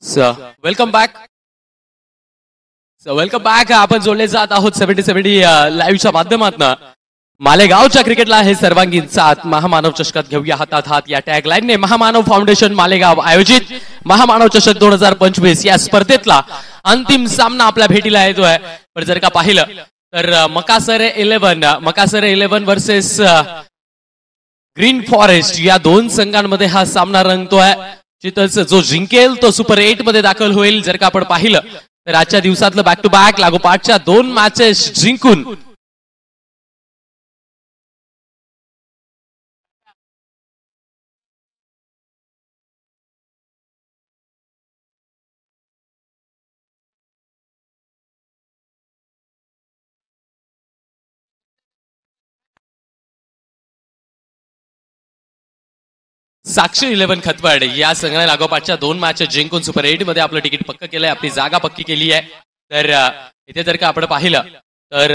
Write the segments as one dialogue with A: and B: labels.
A: Welcome back. Welcome back. आपण जोडले जात आहोत 70-70 लाईव्हच्या माध्यमातून. मालेगावच्या क्रिकेटला हे सर्वांगीण साथ. महामानव चषकात घेऊया हातात हात या टॅग लाईनने महामानव फाउंडेशन मालेगाव आयोजित महामानव चषक 2025 या स्पर्धेतला अंतिम सामना आपल्या भेटीला येतोय. पण जर का पाहिलं तर मकासर 11 वर्सेस ग्रीन फॉरेस्ट या दोन संघांमध्ये हा सामना रंगतोय. जिथंच जो जिंकेल तो सुपर 8 मध्ये दाखल होईल. जर का आपण पाहिलं तर आजच्या दिवसातलं बॅक टू बॅक लागोपाठच्या 2 मॅचेस जिंकून साक्षी 11 खतवड या संघाने लागोपाठच्या 2 मॅचेस जिंकून सुपर 8 मध्ये आपलं तिकीट पक्क केलंय, आपली जागा पक्की केली आहे. तर इथे जर का आपण पाहिलं तर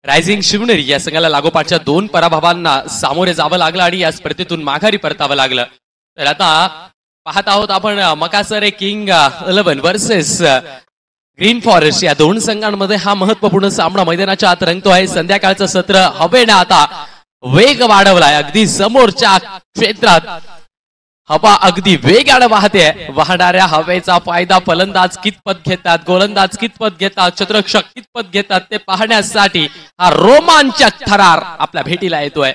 A: रायझिंग शिवनेरी या संघाला लागोपाठच्या 2 पराभवांना सामोरे जावं लागलं आणि या स्पर्धेतून माघारी परतावं लागलं. तर आता पाहत आहोत आपण Makassar king 11 versus green forest या 2 संघांमध्ये हा महत्वपूर्ण सामना मैदानाच्या आत रंगतोय. संध्याकाळचं सत्र हवेने आता वेग वाढवलाय. अगदी समोरच्या क्षेत्रात हवा अगदी वेगाने वाहते. वाहणाऱ्या हवेचा फायदा फलंदाज कितपत घेतात, गोलंदाज कितपत घेतात, क्षेत्ररक्षक कितपत घेतात ते पाहण्यासाठी हा रोमांचक थरार आपल्या भेटीला येतोय.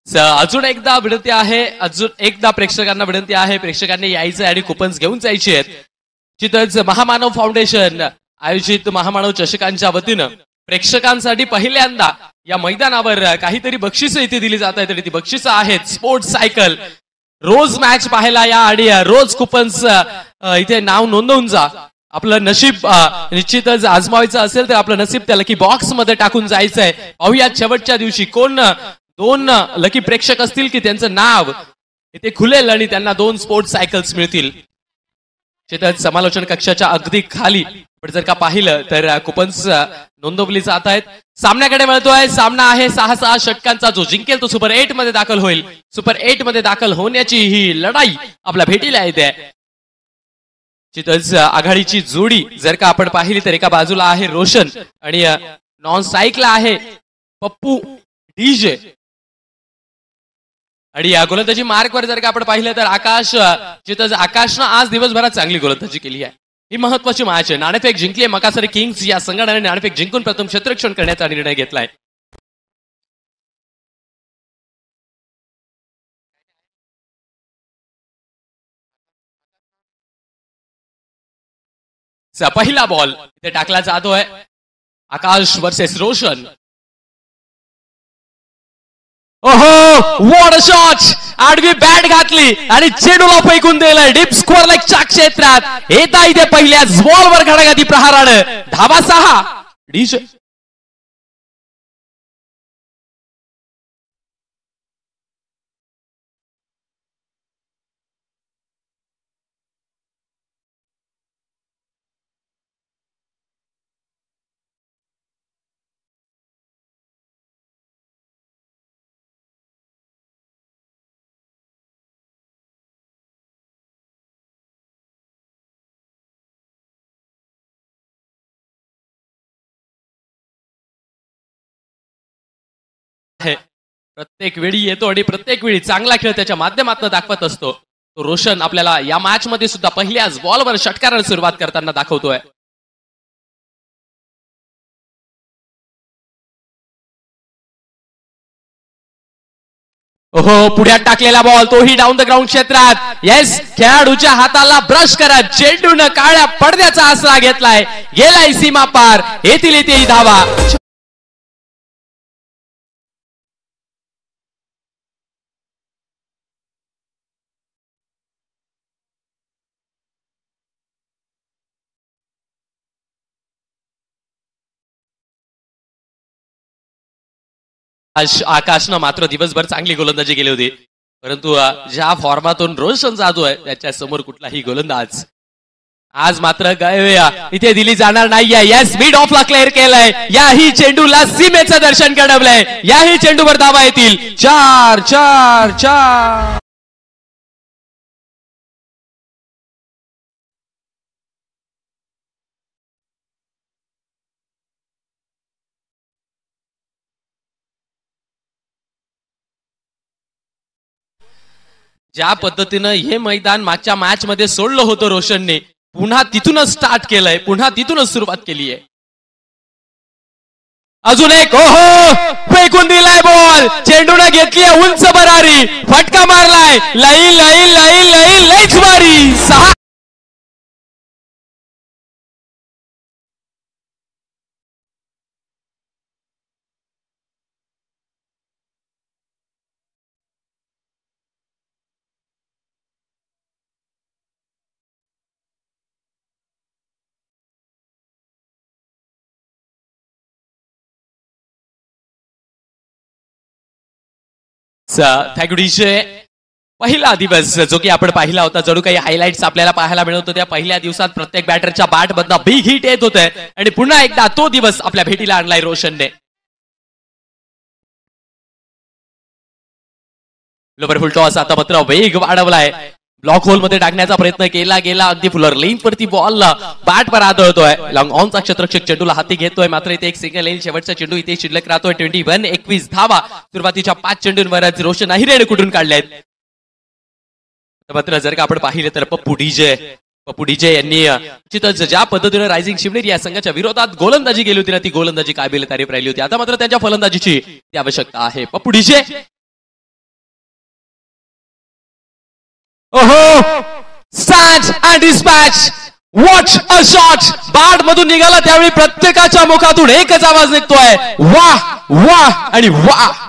A: अजून एकदा विनंती आहे, अजून एकदा प्रेक्षकांना विनंती आहे, प्रेक्षकांनी यायचं आणि कुपन्स घेऊन जायचे आहेत. जिथंच महामानव फाउंडेशन आयोजित महामानव चषकांच्या वतीनं प्रेक्षकांसाठी पहिल्यांदा या मैदानावर काहीतरी बक्षिसं इथे दिली जात आहेत. ती बक्षिसं आहेत स्पोर्ट्स सायकल. रोज मॅच पाहायला या आणि रोज कुपन्स इथे नाव नोंदवून जा. आपलं नशीब निश्चितच आजमावायचं असेल तर आपलं नशीब त्या लकी बॉक्स मध्ये टाकून जायचंय. पाहूयात शेवटच्या दिवशी कोण 2 लकी प्रेक्षक असतील की त्यांचं नाव इथे खुलेल आणि त्यांना 2 स्पोर्ट्स सायकल्स मिळतील. समालोचन कक्षाच्या अगदी खाली पण जर का पाहिलं तर कुपन्स नोंदवली जात आहेत. सामन्याकडे वळतोय. सामना आहे 6-6 षटकांचा. जो जिंकेल तो सुपर 8 मध्ये दाखल होईल. सुपर 8 मध्ये दाखल होण्याची ही लढाई आपल्या भेटीला येते. आघाडीची जोडी जर का आपण पाहिली तर एका बाजूला आहे रोशन आणि नॉन स्ट्राईकला आहे पप्पू डीजे. आणि या गोलंदाजी मार्कवर जर का आपण पाहिलं तर आकाशनं आज दिवसभरात चांगली गोलंदाजी केली आहे. ही महत्वाची मॅच आहे. नाणेफेक जिंकली मकासर किंग्स या संघाने. नाणेफेक जिंकून प्रथम क्षेत्ररक्षण करण्याचा निर्णय घेतलाय. पहिला बॉल इथे टाकला जातोय. आकाश वर्सेस रोशन. ओहो, व्हॉट अ शॉट. आडवी बॅट घातली आणि चेंडूला फेकून दिलं डीप स्कोअर लेगच्या क्षेत्रात. येता इथे पहिल्याच बॉलवर घडाघाती प्रहारानं धावा 6. डीजे प्रत्येक वेळी येतो आणि प्रत्येक वेळी चांगला खेळ त्याच्या माध्यमातून दाखवत असतो. तो रोशन आपल्याला या मॅच मध्ये सुद्धा पहिल्याच बॉलवर षटकाराने सुरुवात करताना दाखवतोय. हो पुढ्यात टाकलेला बॉल तोही डाऊन द ग्राउंड क्षेत्रात. येस खेळाडूच्या हाताला ब्रश करत चेंडून काळ्या पडद्याचा आसरा घेतलाय. गेलाय सीमा पार. येथील येथे धावा. आकाशनं मात्र दिवसभर चांगली गोलंदाजी केली होती, परंतु ज्या फॉर्मातून रोशन जादू आहे त्याच्या समोर कुठलाही गोलंदाज आज मात्र इथे दिली जाणार नाहीये. यस मिड ऑफला क्लिअर केलंय. याही चेंडूला सीमेचं दर्शन घडवलंय. याही चेंडूवर धावा येतील. 4 4 4. ज्या पद्धतीनं हे मैदान मागच्या मॅच मध्ये सोडलं होतं रोशनने, पुन्हा तिथूनच स्टार्ट केलंय. पुन्हा तिथूनच सुरुवात केली आहे. अजून एक ओहो फेकून दिलाय बॉल. चेंडूने घेतली उंच भरारी. फटका मारलाय. लई लई लई लई लईच मारी. 6. Thank you DJ. पहिला दिवस जो की आपण पाहिला होता, जणू काही हायलाइट्स आपल्याला पाहायला मिळत होत्या. पहिल्या दिवसात प्रत्येक बॅटरच्या बॅट मधनं बिग हिट येत होते आणि पुन्हा एकदा तो दिवस आपल्या भेटीला आणलाय रोशनने. लोबरफुल टॉस आता मात्र वेग वाढवलाय. ब्लॉक होल मध्ये टाकण्याचा प्रयत्न केला गेला. अगदी फुलर लेन वरती बॉल बॅट पर आदळतोय. लॉंग ऑनचा क्षेत्ररक्षक चेंडूला हाती घेतोय, मात्र इथे एक सिंगल लेन शेवटचा चेंडू इथे शिल्लक राहतोय. 21 धावा सुरुवातीच्या 5 चेंडूंवरच रोशन अहिरेने कुठून काढल्यात. मात्र जर का आपण पाहिले तर पप्पू डीजे यांनी निश्चितच ज्या पद्धतीने रायझिंग शिवनेरी या संघाच्या विरोधात गोलंदाजी केली होती ना, ती गोलंदाजी काबिल तारीफ राहिली होती. आता मात्र त्यांच्या फलंदाजीची ती आवश्यकता आहे. पप्पू डीजे. ओहो stand and dispatch. Watch a shot. Bat मधून निघाला त्यावेळी प्रत्येकाच्या मुखातून एकच आवाज निघतोय, वाह वाह आणि वाह.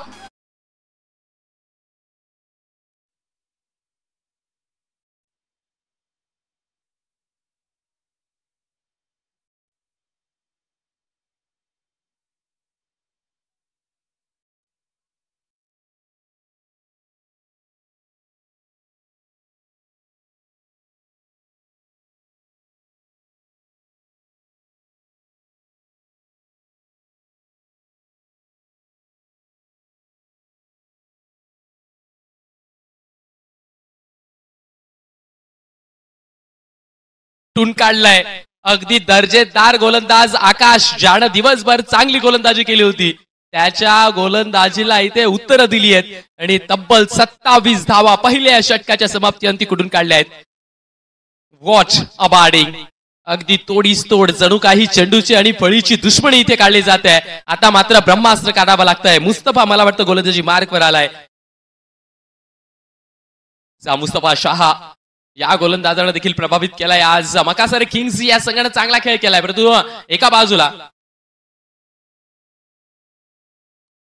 A: टून काढलाय. अगदी दर्जेदार गोलंदाज आकाश, ज्यानं दिवसभर चांगली गोलंदाजी केली होती, त्याच्या गोलंदाजीला इथे उत्तर दिली आहेत आणि तब्बल 27 धावा पहिल्या षटकाच्या समाप्तीअंती कुठून काढल्या आहेत. Watch a batting. अगदी तोडीस तोड, जणू काही चेंडूची आणि फळीची दुश्मनी इथे काढली जाते. आता मात्र ब्रह्मास्त्र काढावं लागतंय. मुस्तफा मला वाटतं गोलंदाजी मार्कवर आलाय. मुस्तफा शाह या गोलंदाजानं देखील प्रभावित केलाय. आज मकासर किंग्स या संघाने चांगला खेळ केलाय, परंतु एका बाजूला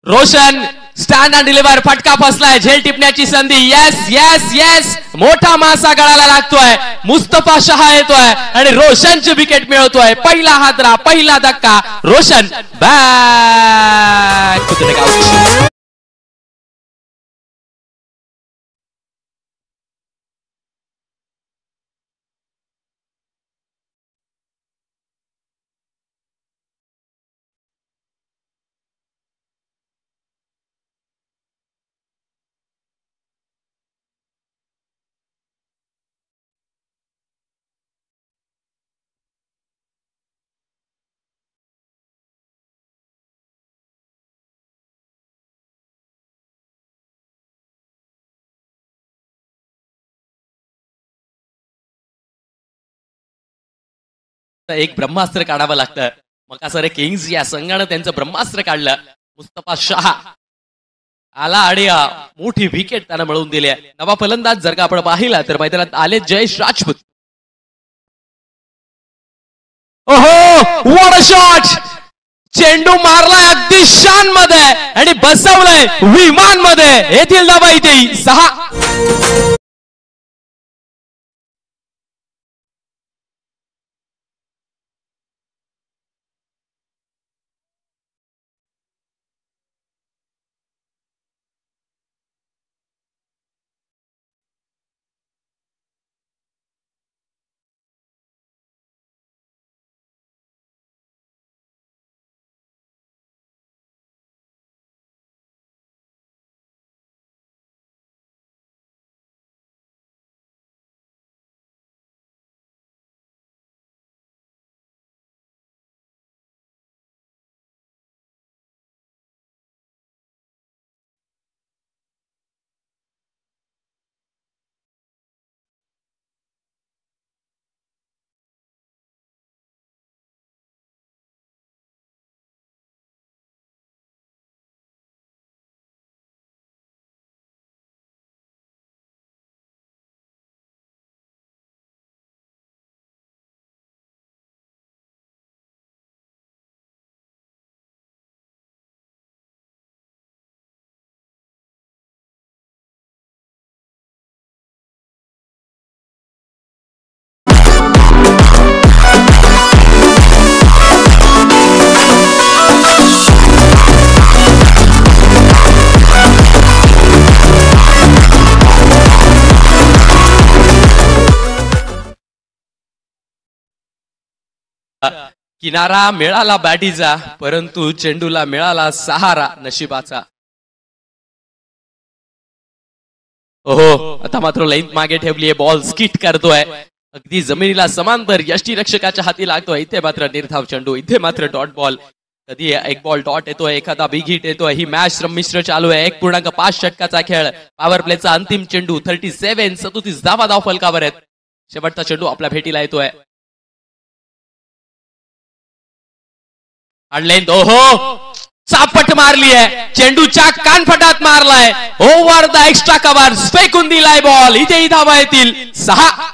A: रोशन स्टँड अँड डिलिव्हर. फटका फसलाय. झेल टिपण्याची संधी. Yes yes yes. मोठा मासा गळाला लागतोय. मुस्तफा शहा येतोय आणि रोशनची विकेट मिळवतोय. पहिला हादरा, पहिला धक्का. Roshan back to the dugout. एक ब्रह्मास्त्र काढावं लागतं. मकासर किंग्स या संघानं त्यांचं ब्रह्मास्त्र काढलं. मुस्तफा शाह आला आणि मोठी विकेट त्यानं मिळवून दिली आहे. नवा फलंदाज जर का आपण पाहिला तर मैदानात आले जयेश राजपूत. ओहो व्हॉट अ शॉट. चेंडू मारलाय अगदी शान मध्ये आणि बसवलंय विमान मध्ये. येथील धावा इथे 6. किनारा मिळाला बॅटीचा परंतु चेंडूला मिळाला सहारा नशिबाचा. ओहो आता मात्र लेंथ मागे ठेवली आहे. बॉल स्किट करतोय अगदी जमिनीला समांतर यष्टीरक्षकाच्या हाती लागतोय. इथे मात्र निर्धाव चेंडू. इथे मात्र डॉट बॉल. कधी एक बॉल डॉट येतोय एखादा बिग हिट येतोय. ही मॅच संमिश्र चालू आहे. 1.5 षटकाचा खेळ. पॉवर प्लेचा अंतिम चेंडू. 37 धावा धाव फलकावर आहेत. शेवटचा चेंडू आपल्या भेटीला येतोय. लेंथ ओहो चापट मारली आहे. चेंडूच्या कानफटात मारलाय. ओव्हर द एक्स्ट्रा कव्हर फेकून दिलाय बॉल. इथेही धावा येतील 6.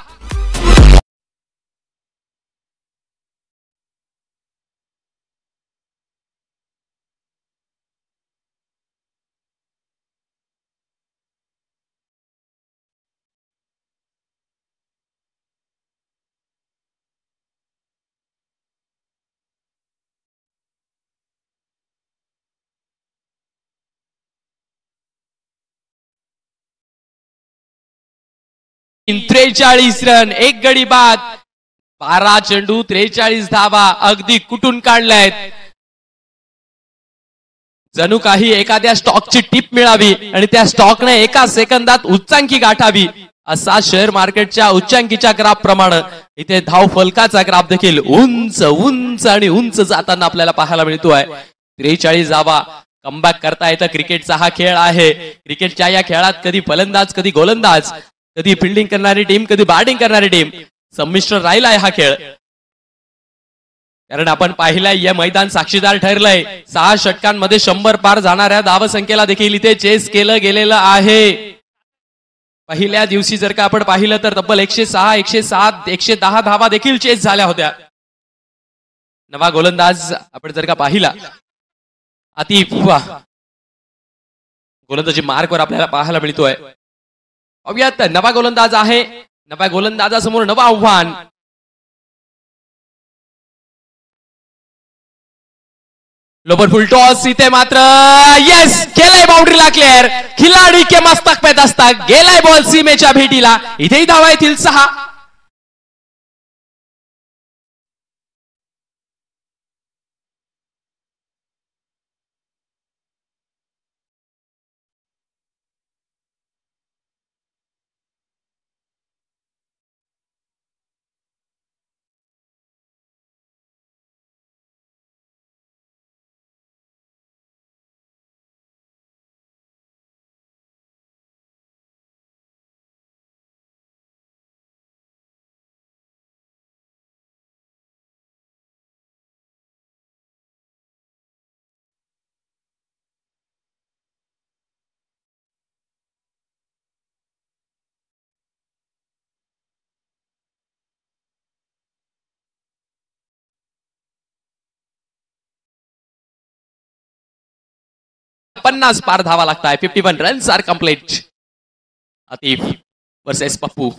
A: त्रेचाळीस रन. एक गडी बाद. 12 चेंडू 43 धावा अगदी कुठून काढल्यात. जणू काही एखाद्या स्टॉकची टिप मिळावी आणि त्या स्टॉकने एका सेकंदात उच्चांकी गाठावी असा शेअर मार्केटच्या उच्चांकीच्या ग्राफ प्रमाणे इथे धाव फलकाचा ग्राफ देखील उंच उंच आणि उंच जाताना आपल्याला पाहायला मिळतोय. 43 धावा. कमबॅक करता येतं. क्रिकेटचा हा खेळ आहे. क्रिकेटच्या या खेळात कधी फलंदाज कधी गोलंदाज, कधी फिल्डिंग करणारी टीम कधी बॅटिंग करणारी टीम संमिश्र राहिलाय हा खेळ. कारण आपण पाहिलंय या मैदान साक्षीदार ठरलंय. 6 षटकांमध्ये 100 पार जाणाऱ्या धावसंख्येला देखील इथे चेस केलं गेलेलं आहे. पहिल्या दिवशी जर का आपण पाहिलं तर तब्बल 106 107 110 धावा देखील चेस झाल्या होत्या. नवा गोलंदाज आपण जर का पाहिला आतिफ गोलंदाजी मार्कवर आपल्याला पाहायला मिळतोय. पाहूयात नवा गोलंदाज आहे. नव्या गोलंदाजासमोर नवं आव्हान. लोबर फुल टॉस. इथे मात्र येस गेलाय बाउंड्रीला क्लिअर. खिलाडी के मस्तक पे दस्तक. गेलाय बॉल सीमेच्या भेटीला. इथेही धावा येतील 6. 50 पार धावा लागताय. 51 runs are complete. Atif versus Pappu.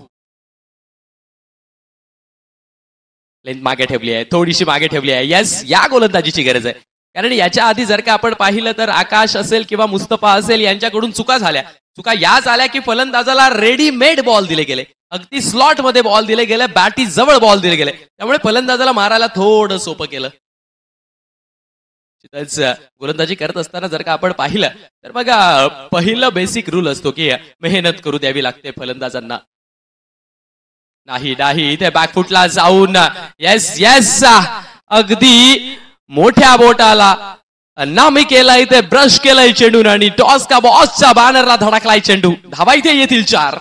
A: Length मागे ठेवली आहे, थोडीशी मागे ठेवली आहे. येस, या गोलंदाजीची गरज आहे. कारण याच्या आधी जर का आपण पाहिलं तर आकाश असेल किंवा मुस्तफा असेल यांच्याकडून चुका झाल्या. चुका या झाल्या की फलंदाजाला रेडीमेड बॉल दिले गेले, अगदी स्लॉट मध्ये बॉल दिले गेले, बॅटी जवळ बॉल दिले गेले, त्यामुळे फलंदाजाला मारायला थोडं सोपं केलं. गोलंदाजी करत असताना जर का आपण पाहिलं तर बघा पहिलं बेसिक रूल असतो की मेहनत करू द्यावी लागते फलंदाजांना. नाही नाही, इथे बॅकफुटला जाऊन येस येस, अगदी मोठ्या बोटाला नामी केला, इथे ब्रश केलाय चेंडून आणि टॉस का बॉसच्या बॅनरला धडकलाय चेंडू. धावा इथे येतील 4.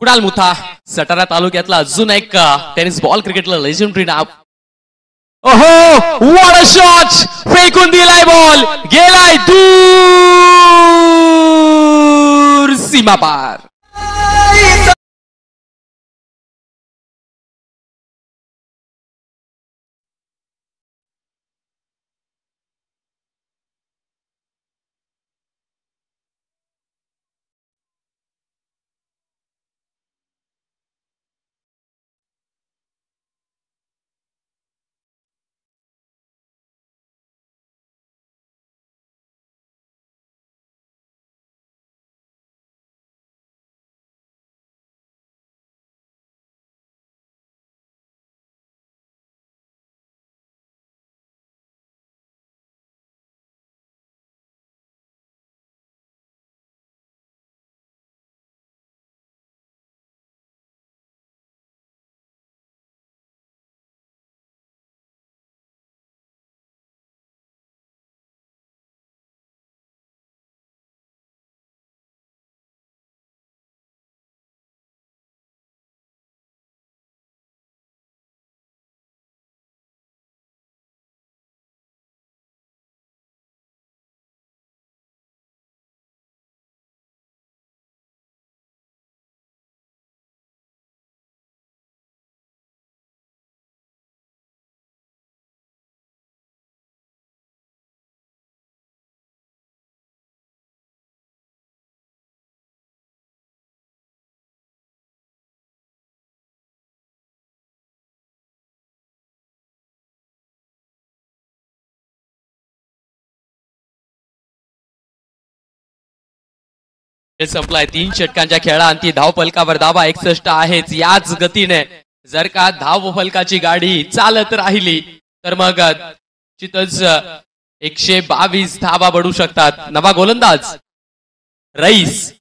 A: कुणाल मुथा सटाणा तालुक्यातला अजून एक टेनिस बॉल क्रिकेटला लेजेंडरी नाव. ओहो, व्हॉट अ शॉट, फेकून दिलाय बॉल, गेलाय दूर सीमा पार. संपलाय 3 षटकांच्या खेळांती धाव फलकावर धावा 61 आहेच. याच गतीने जर का धाव फलकाची गाडी चालत राहिली तर मग निश्चितच 122 धावा बढू शकतात. नवा गोलंदाज रईस.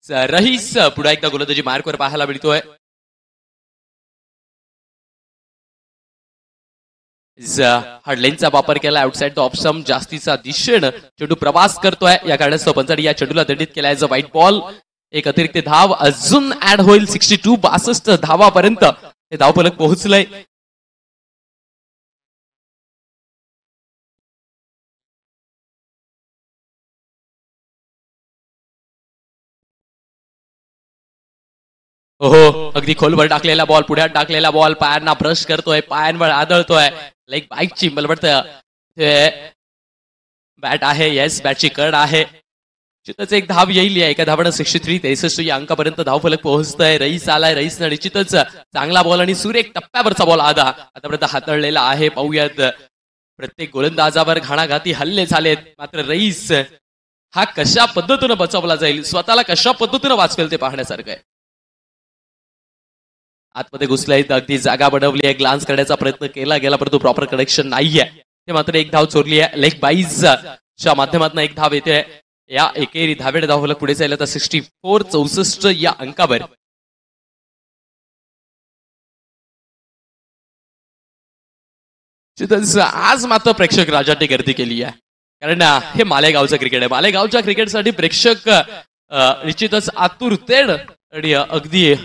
A: रईस पुन्हा एकदा गोलंदाजी मार्कवर पाहायला मिळतोय. हडलेनचा वापर केला आउटसाइड द ऑप्शन, जास्तीचा दिशेनं चेंडू प्रवास करतोय. या कारणास्तव पंचाने या चेंडूला दंडित केलाय. व्हाईट बॉल एक अतिरिक्त धाव अजून ऍड होईल. 62 धावापर्यंत हे धावफलक पोहोचलंय. हो, अगदी खोलवर टाकलेला बॉल, पुढ्यात टाकलेला बॉल, पायांना ब्रश करतोय, पायांवर आदळतोय. लाईक बाईकची मला वाटतं बॅट आहे. येस, बॅटची कड आहे. निश्चितच एक धाव येईल. या एका धावानं 63 या अंकापर्यंत धावफलक पोहोचतोय. रईस आलाय. रईसनं निश्चितच चांगला बॉल आणि सुरेख टप्प्यावरचा बॉल आतापर्यंत हाताळलेला आहे. पाहूयात प्रत्येक गोलंदाजावर घाणाघाती हल्ले झालेत. मात्र रईस हा कशा पद्धतीनं बचावला जाईल, स्वतःला कशा पद्धतीनं वाचवेल ते पाहण्यासारखं आहे. आतमध्ये घुसलाय, अगदी जागा बनवली आहे. ग्लान्स करण्याचा प्रयत्न केला गेला परंतु प्रॉपर कनेक्शन नाहीये. ते मात्र एक धाव चोरली आहे. लेग बाईजच्या माध्यमातून एक धाव येते. या एकेरी धावेने धावफलक पुढे जायला तर 64 या अंकावर. आज मात्र प्रेक्षक राजांनी गर्दी केली आहे. कारण हे मालेगावचं क्रिकेट आहे. मालेगावच्या क्रिकेटसाठी प्रेक्षक निश्चितच आतुरतेन आणि अगदी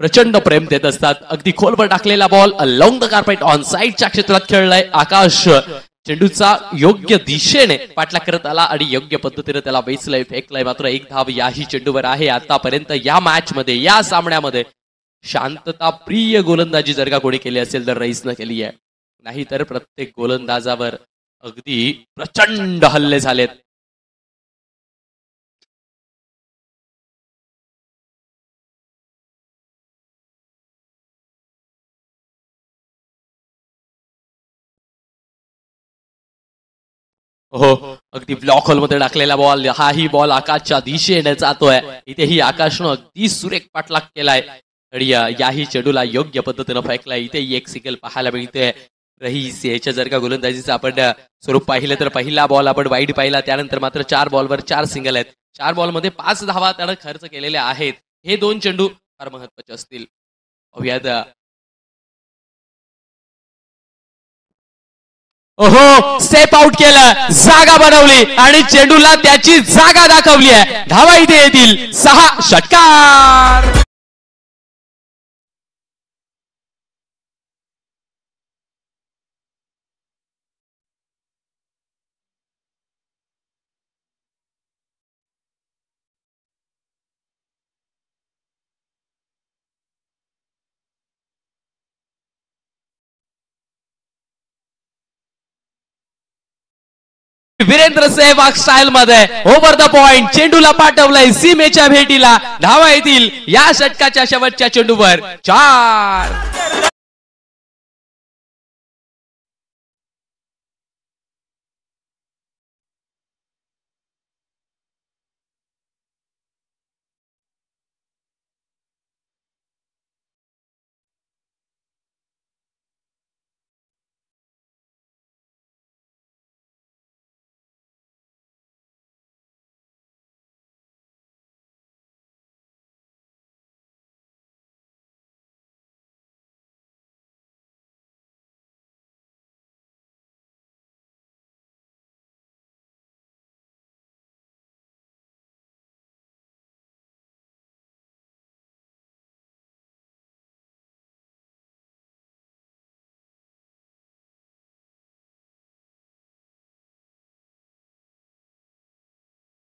A: प्रचंड प्रेम देत असतात. अगदी खोलवर टाकलेला ball along the carpet on साइडच्या क्षेत्रात खेळलाय. आकाश चेंडूचा योग्य दिशेने पाठलाग करत आला आणि योग्य पद्धतीने त्याला वेचलंय, फेकलंय. मात्र एक धाव याही चेंडूवर आहे. आतापर्यंत या मॅच मध्ये, या सामन्यामध्ये शांतता प्रिय गोलंदाजी जर का कोणी केली असेल तर रईसनं केली आहे. नाहीतर प्रत्येक गोलंदाजावर अगदी प्रचंड हल्ले झालेत. हो, अगदी ब्लॉक होल मध्ये टाकलेला बॉल. हाही बॉल आकाशच्या दिशेने जातोय. इथेही आकाशनं अगदी सुरेख पाठलाग केलाय आणि याही चेंडूला योग्य पद्धतीनं फेकलाय. इथेही एक सिंगल पाहायला मिळते. रईस याच्या जर का गोलंदाजीचं आपण स्वरूप पाहिलं तर पहिला बॉल आपण वाईड पाहिला, त्यानंतर मात्र 4 बॉलवर 4 सिंगल आहेत. 4 बॉलमध्ये 5 धावा त्यानं खर्च केलेल्या आहेत. हे 2 चेंडू फार महत्वाचे असतील. ओहो, स्टेप आउट केलं, जागा बनवली आणि चेंडूला त्याची जागा दाखवली आहे. धावा इथे येतील 6 षटकार. वीरेंद्र सेहवाग स्टाईल मध्ये ओव्हर द पॉइंट चेंडूला पाठवलंय सीमेच्या भेटीला. धावा येतील या षटकाच्या शेवटच्या चेंडूवर 4.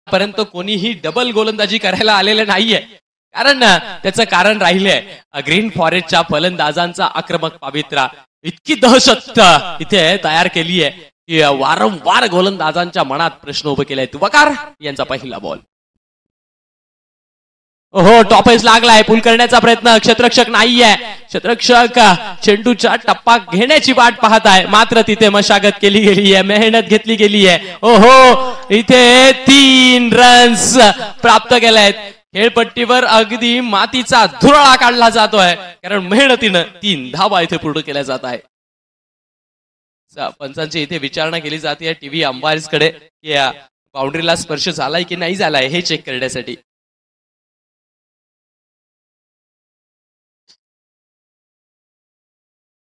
A: पर्यंत कोणीही डबल गोलंदाजी करायला आलेलं नाहीये. कारण त्याचं कारण राहिले ग्रीन फॉरेस्टच्या फलंदाजांचा आक्रमक पवित्रा. इतकी दहशत इथे तयार केली आहे की वारंवार गोलंदाजांच्या मनात प्रश्न उभे केले आहेत. वकार यांचा पहिला बॉल. हो, टॉपेज लागलाय. पुल करण्याचा प्रयत्न. क्षेत्ररक्षक नाहीये. क्षेत्ररक्षक चेंडूचा टप्पा घेण्याची वाट पाहत आहे. मात्र तिथे मशागत केली गेली आहे, मेहनत घेतली गेली आहे. ओहो, इथे 3 रन्स प्राप्त केलेत. खेळपट्टीवर अगदी मातीचा धुराळा काढला जातोय कारण मेहनतीनं 3 धावा इथे पूर्ण केल्या जात आहे. पंचांची इथे विचारणा केली जाते टीव्ही अंपायर्स कडे की बाउंड्रीला स्पर्श झालाय की नाही झालाय हे चेक करण्यासाठी.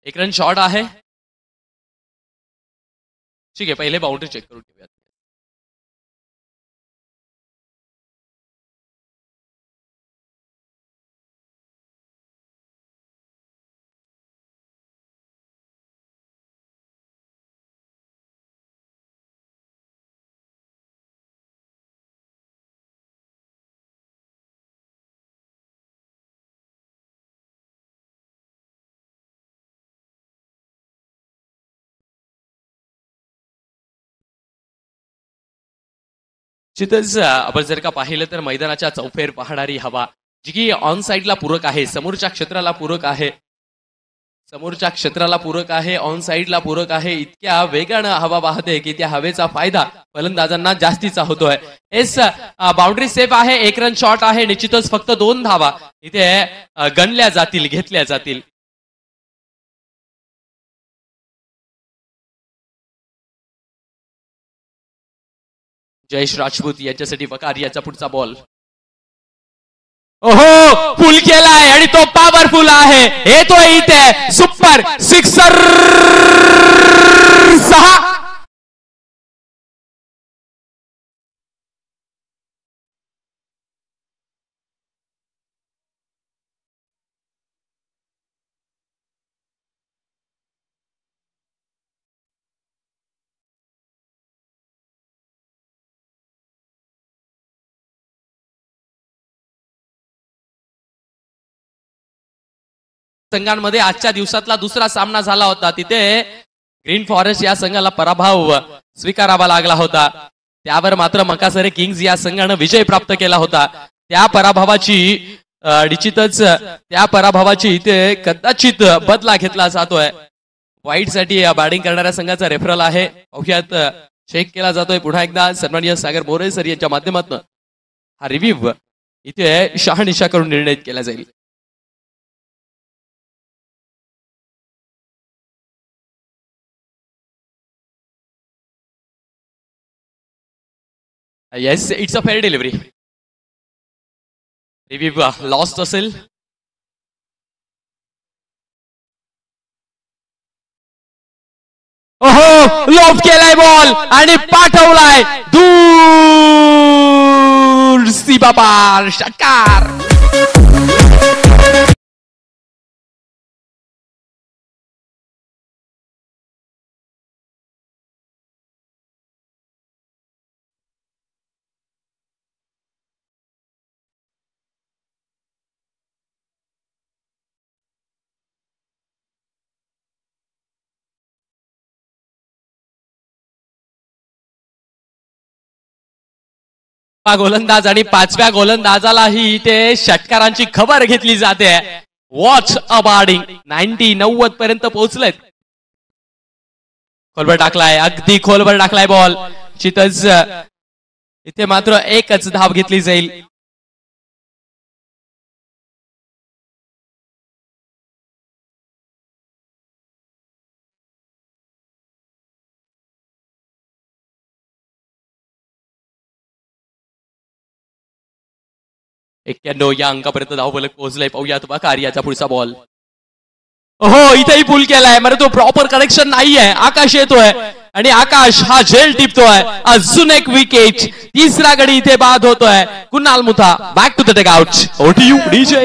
A: एक रन शॉट आहे. ठीक आहे, पहिले बाउंड्री चेक करून ठेवूया. निश्चितच आपण जर का पाहिलं तर मैदानाच्या चौफेर पाहणारी हवा जी की ऑन साइडला पूरक आहे, समोरच्या क्षेत्राला पूरक आहे, समोरच्या क्षेत्राला पूरक आहे, ऑन साइडला पूरक आहे, इतक्या वेगानं हवा वाहते की त्या हवेचा फायदा फलंदाजांना जास्तीचा होतोय. एस बाउंड्री सेफ आहे, 1 रन शॉट आहे. निश्चितच फक्त 2 धावा इथे गणल्या जातील, घेतल्या जातील. जयेश राजपूत यांच्यासाठी वकार याचा पुढचा बॉल. ओहो, फुल केलाय आणि तो पॉवरफुल आहे. येतोय इथे सुपर सिक्सर 6. संघांमध्ये आजच्या दिवसातला दुसरा सामना झाला होता. तिथे ग्रीन फॉरेस्ट या संघाला पराभव स्वीकारावा लागला होता. त्यावर मात्र मकासरे किंग्ज या संघानं विजय प्राप्त केला होता. त्या पराभवाची इथे कदाचित बदला घेतला जातोय. वाईट साठी बॅटिंग करणाऱ्या संघाचा रेफरल आहे. पाहुयात चेक केला जातोय पुन्हा एकदा सन्माननीय सागर मोरे सर यांच्या माध्यमातून हा रिव्ह्यू इथे शहानिशा करून निर्णय केला जाईल. Yes, it's a fair delivery. Review lost असेल. ओहो, लोफ केलाय बॉल आणि पाठवलाय दूर सीमा पार. षटकार. गोलंदाज आणि 5व्या गोलंदाजालाही इथे षटकारांची खबर घेतली जाते. वॉच अ बॉलिंग 90 पर्यंत पोहोचलेत. खोलवर टाकलाय, अगदी खोलवर टाकलाय बॉल. चितच इथे मात्र एकच धाव घेतली जाईल. 91 या अंकापर्यंत धावफलक पोहोचलाय. पाहूयात वकार याचा पुढचा बॉल. हो, इथेही पुल केलाय, मग तो प्रॉपर कनेक्शन नाहीये. आकाश येतोय आणि आकाश हा झेल टिपतोय. अजून एक विकेट. तिसरा गडी इथे बाद होतोय. Kunal Mutha back to the dugout. ओटीयू डीजे.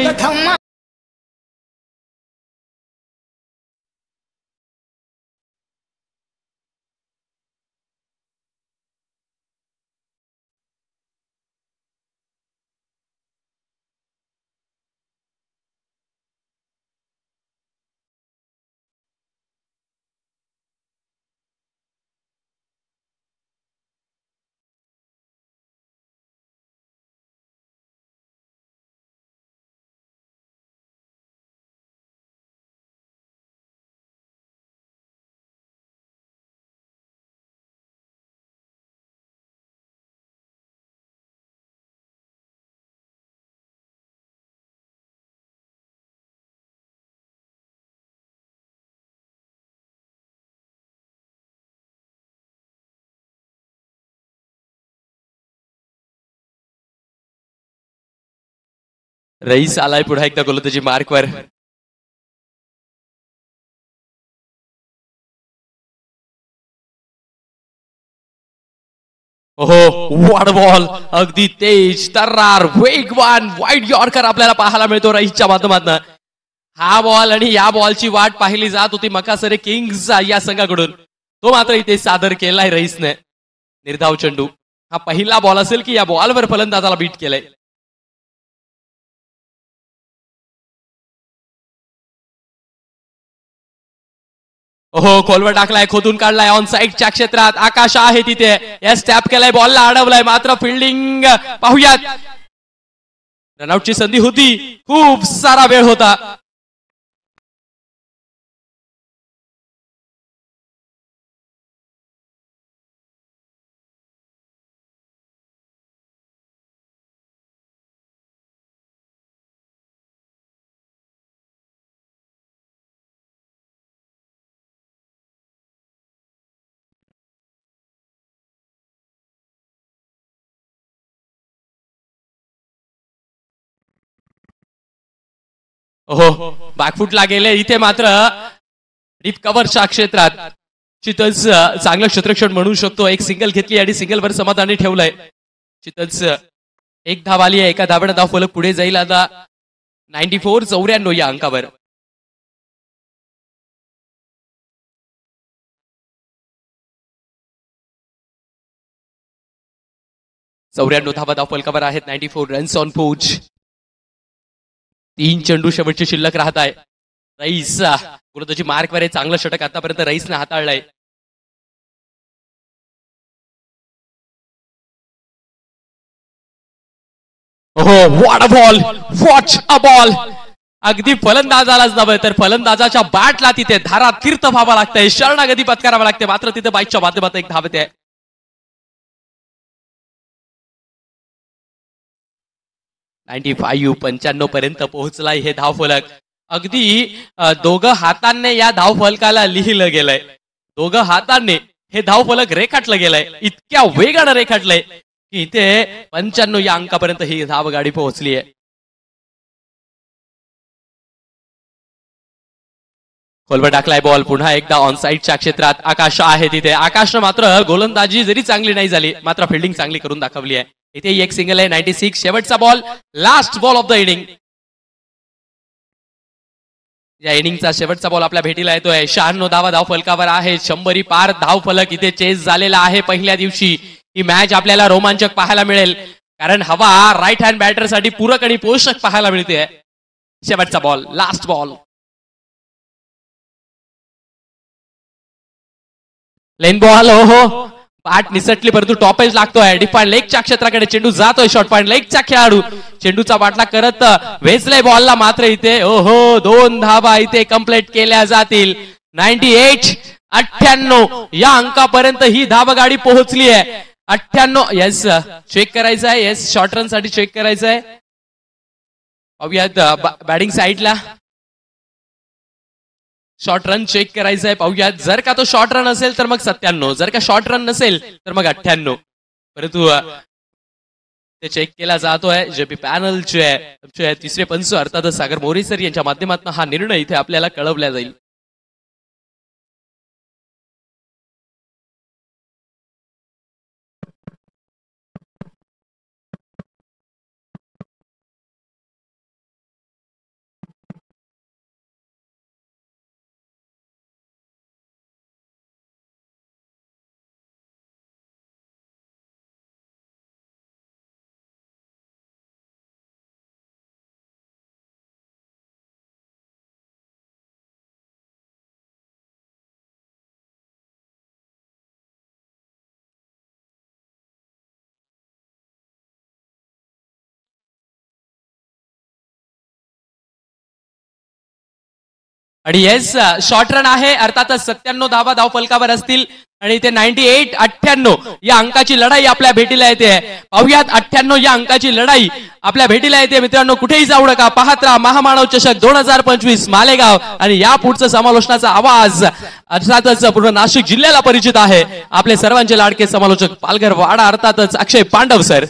A: रईस आलाय पुन्हा एकदा गोलंदाजी मार्कवर. ओहो, वॉट बॉल. अगदी तेज तर्रार वेगवान वाईड यॉर्कर आपल्याला पाहायला मिळतो रईसच्या माध्यमातून. हा बॉल आणि या बॉलची वाट पाहिली जात होती मकासरे किंग्ज या संघाकडून. तो मात्र इथे सादर केलाय रईसने. निर्धाव चेंडू. हा पहिला बॉल असेल की या बॉलवर फलंदाजाला बीट केलंय. हो खोलवर टाकलाय, खोदून काढलाय ऑन साईडच्या क्षेत्रात. आकाश आहे तिथे, यस टॅप केलाय, बॉलला अडवलाय, मात्र फिल्डिंग पाहूयात. रनआउटची संधी होती, खूप सारा वेळ होता. हो बॅकफुटला गेले इथे, मात्र डीप कव्हरच्या क्षेत्रात चितच चांगलं क्षेत्रक्षण म्हणू शकतो. एक सिंगल घेतली आणि सिंगल वर समाधानी ठेवलंय. चितच एक धाव आली आहे, एका धावाने धाव फलक पुढे जाईल आता 94-94 या अंकावर. चौऱ्याण्णव धावा धाव फलकावर आहेत. 94 रन्स ऑन पोच. 3 चेंडू शेवटची शिल्लक राहत आहे. रईस गुरुदाची मार्कवर आहे, चांगलं षटक आतापर्यंत रईसने हाताळलंय. हो what a ball, watch a ball. अगदी फलंदाजालाच नव्हे तर फलंदाजाच्या बॅटला तिथे धारा तीर्थ व्हावा लागतंय, शरणागती पत्करावा लागते. मात्र तिथे बाईकच्या माध्यमातून एक धाव येते. 95 पर्यंत पोहोचलाय हे धावफलक. अगदी दोघं हातांनी या धावफलकाला लिहिलं गेलंय. दोघं हातांनी हे धावफलक रेखाटलं गेलंय. इतक्या वेगानं रेखाटलंय की इथे 95 या अंकापर्यंत ही धावगाडी पोहोचली आहे. खोलवर टाकलाय बॉल, पुन्हा एकदा ऑन साईडच्या क्षेत्रात. आकाश आहे तिथे, आकाशनं मात्र गोलंदाजी जरी चांगली नाही झाली, मात्र फिल्डिंग चांगली करून दाखवली आहे. इथे एक सिंगल आहे. 96 शेवटचा ball, last ball of the inning. या इनिंगचा शेवटचा बॉल आपल्या भेटीला येतोय. 96 धावा धाव फलकावर आहे. 100 पार धाव फलक इथे चेस झालेला आहे. पहिल्या दिवशी ही मॅच आपल्याला रोमांचक पाहायला मिळेल, कारण हवा राईट हँड बॅटर साठी पूरक आणि पोषक पाहायला मिळते. शेवटचा बॉल, लास्ट बॉल. लेन बॉल. हो पाठ निसटली, परंतु टॉपेज लागतोय. डिफाईन लेगच्या क्षेत्राकडे चेंडू जातोय. शॉर्ट पॉइंट लेगचा खेळाडू चेंडूचा बाटला करत वेचलाय बॉलला, मात्र इथे ओहो 2 धावा इथे कंप्लीट केल्या जातील. 98 या अंकापर्यंत ही धावगाडी पोहोचली आहे. 98 येस चेक करायचं आहे. येस शॉर्ट रन साठी चेक करायचं आहे. पाहूयात बॅटिंग साईडला शॉर्ट रन चेक करायचा आहे. पाहूयात, जर का तो शॉर्ट रन असेल तर मग 97, जर का शॉर्ट रन नसेल तर मग 98. परंतु ते चेक केला जातोय. जे पी पॅनल जे आहे तिसरे पंच अर्थातच सागर मोरे सर यांच्या माध्यमातून हा निर्णय इथे आपल्याला कळवला जाईल. आणि येस शॉर्ट रन आहे. अर्थातच 97 धावा धाव फलकावर असतील आणि इथे 98-98 या अंकाची लढाई आपल्या भेटीला येते. पाहुयात 98 या अंकाची लढाई आपल्या भेटीला येते. मित्रांनो कुठेही जाऊ नका, पाहत राहा महामानव चषक 2025 मालेगाव. आणि या पुढचं समालोचनाचा आवाज अर्थातच पूर्ण नाशिक जिल्ह्याला परिचित आहे. आपले सर्वांचे लाडके समालोचक पालघर वाडा अर्थातच अक्षय पांडव सर.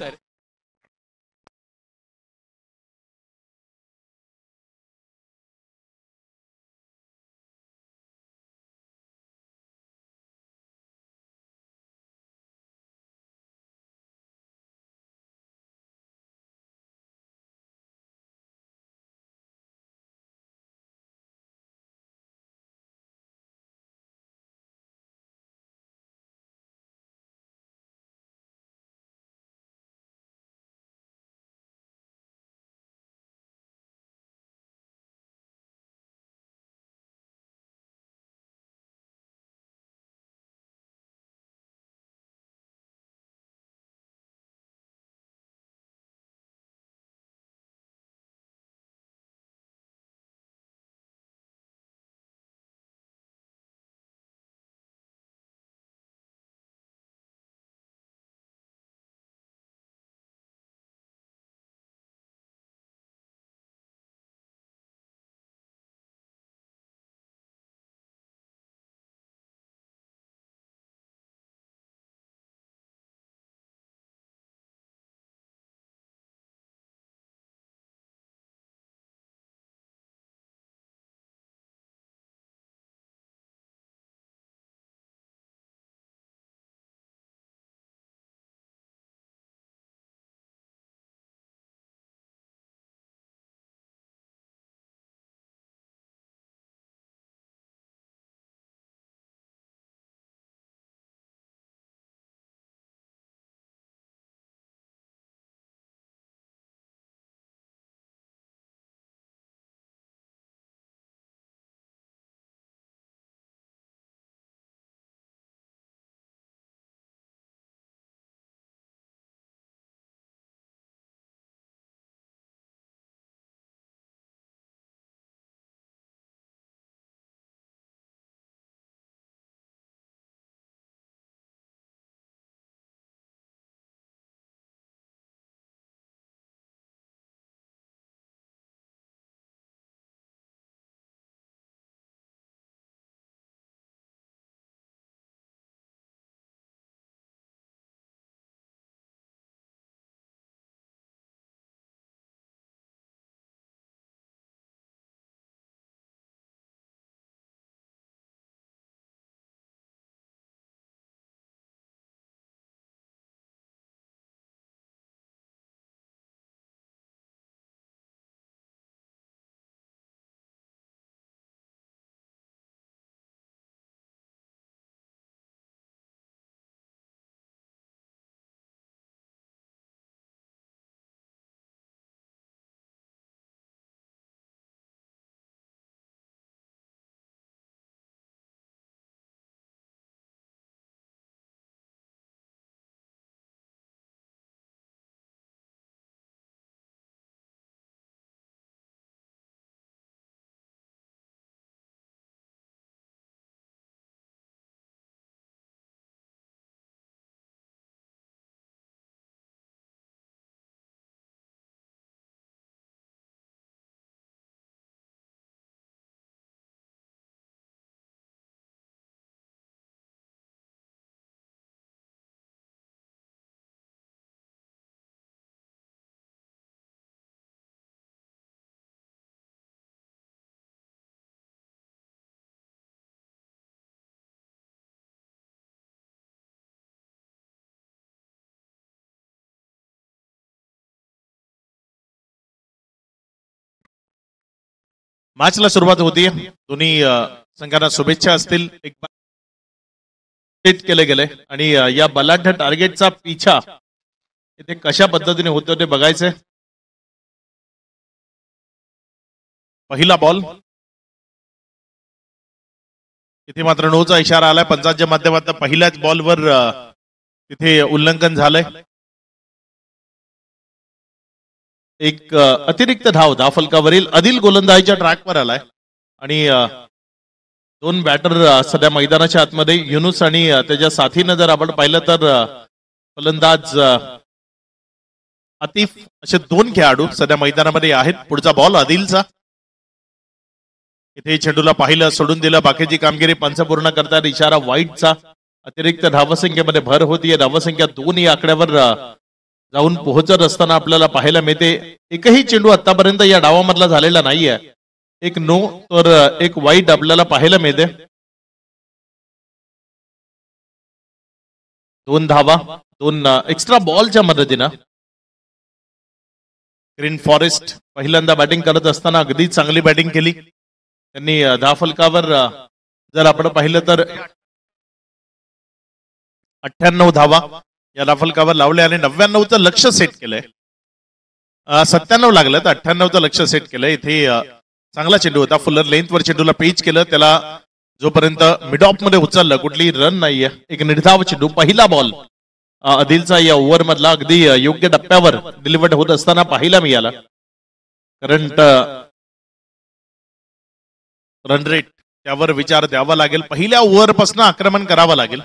B: मॅचला सुरुवात होतीये. दोन्ही संघांना शुभेच्छा असतील. एक सेट केले गेले आणि या बलाढ्य टार्गेटचा पिछा इथे कशा पद्धतीने होतो ते बघायचंय. पहिला बॉल इथे मात्र नोचा इशारा आलाय पंचांच्या माध्यमातून. पहिल्याच बॉलवर तिथे उल्लंघन झालंय. एक अतिरिक्त धाव फलकावरील आदिल गोलंदाजीच्या ट्रॅकवर आलाय आणि दोन बॅटर सध्या मैदानाच्या आतमध्ये युनुस आणि त्याच्या साथीनं जर आपण पाहिलं तर फलंदाज आतिफ असे दोन खेळाडू सध्या मैदानामध्ये आहेत. पुढचा बॉल आदिलचा. इथे चेंडूला पाहिलं, सोडून दिलं, बाकीची कामगिरी पंच पूर्ण करतात. इशारा वाईटचा. अतिरिक्त धावसंख्येमध्ये भर होतीये. धावसंख्या 2 या आकड्यावर जाऊन पोहोचत असताना आपल्याला पाहायला मिळते. एकही चेंडू आतापर्यंत या डावामधला झालेला नाहीये. एक नो तर एक वाईट आपल्याला पाहायला मिळते. 2 धावा 2 एक्स्ट्रा बॉलच्या मदतीनं ग्रीन फॉरेस्ट पहिल्यांदा बॅटिंग करत असताना अगदी चांगली बॅटिंग केली त्यांनी. धावफलकावर जर आपण पाहिलं तर 98 धावा या धावफलकावर लावले आणि 99चं लक्ष सेट केलंय. 97 लागलं तर 98चं लक्ष सेट केलंय. इथे चांगला चेंडू होता. फुलर लेंथवर चेंडूला पेच केलं. त्याला जोपर्यंत मिड ऑफ मध्ये उचललं कुठली रन नाहीये. एक निर्धाव चेंडू. पहिला बॉल आदिलचा या ओव्हर मधला अगदी योग्य टप्प्यावर डिलिव्हर्ड होत असताना पाहायला मिळाला. करंट रन रेट त्यावर विचार द्यावा लागेल. पहिल्या ओव्हर पासून आक्रमण करावं लागेल.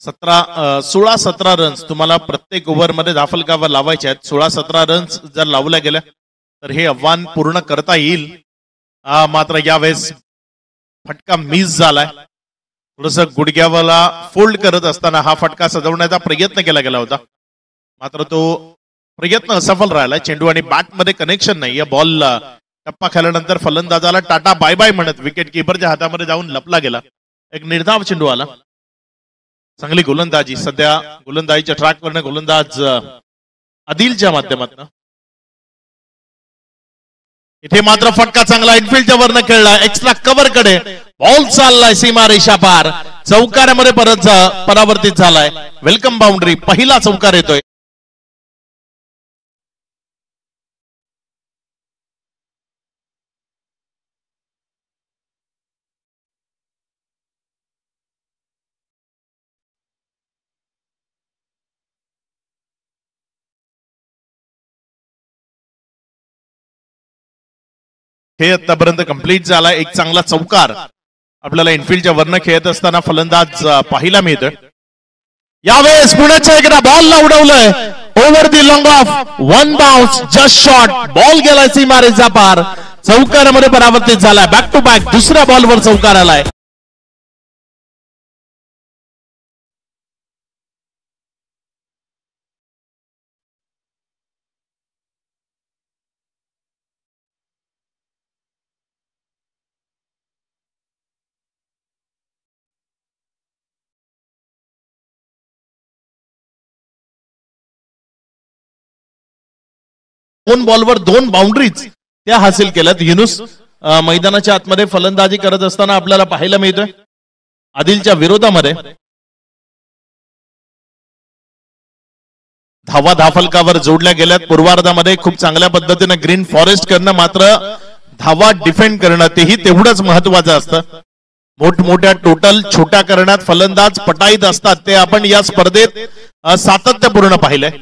B: 16-17 रन्स तुम्हाला प्रत्येक ओव्हर मध्ये धावफलकावर लावायचे आहेत. 16-17 रन्स जर लावल्या गेल्या तर हे आव्हान पूर्ण करता येईल. मात्र यावेळेस फटका मिस झालाय. थोडस गुडघ्यावाला फोल्ड करत असताना हा फटका सजवण्याचा प्रयत्न केला गेला होता. मात्र तो प्रयत्न असफल राहिला. चेंडू आणि बॅट मध्ये कनेक्शन नाही. या बॉल टप्पा खाल्यानंतर फलंदाजाला टाटा बाय बाय म्हणत विकेट किपरच्या हातामध्ये जाऊन लपला गेला. एक निर्धाव चेंडू आला. चांगली गोलंदाजी सध्या गोलंदाजीच्या ट्रॅकवरनं गोलंदाज आदिलच्या माध्यमातून. इथे मात्र फटका चांगला इनफिल्डच्या वरनं खेळला. एक्स्ट्रा कव्हर कडे बॉल चाललाय सीमा रेषा पार. चौकारामध्ये परत परावर्तित झालाय. Welcome boundary. पहिला चौकार येतोय. हे आतापर्यंत कंप्लीट झाला. एक चांगला चौकार आपल्याला इनफिल्डच्या वरनं खेळत असताना फलंदाज पाहायला मिळतोय. यावेळेस पुण्याच्या एकदा बॉलला उडवलंय over the long off. 1 bounce just shot. Ball गेलाय सीमारेचा पार. चौकारामध्ये परावर्तित झालाय. बॅक टू बॅक दुसऱ्या बॉलवर चौकार आलाय. दोन बॉलवर 2 बाउंड्रीज त्या हासिल केल्यात. युनुस मैदानाच्या आतमध्ये फलंदाजी करत असताना आपल्याला पाहायला मिळतोय. आदिलच्या विरोधामध्ये धावा धावफलकावर जोडल्या गेल्यात. पूर्वार्धामध्ये खूप चांगल्या पद्धतीने ग्रीन फॉरेस्ट करणं मात्र धावा डिफेंड करणं तेही तेवढंच महत्वाचं असतं. मोठमोठ्या टोटल छोट्या करण्यात फलंदाज पटाईत असतात. ते आपण या स्पर्धेत सातत्यपूर्ण पाहिलंय.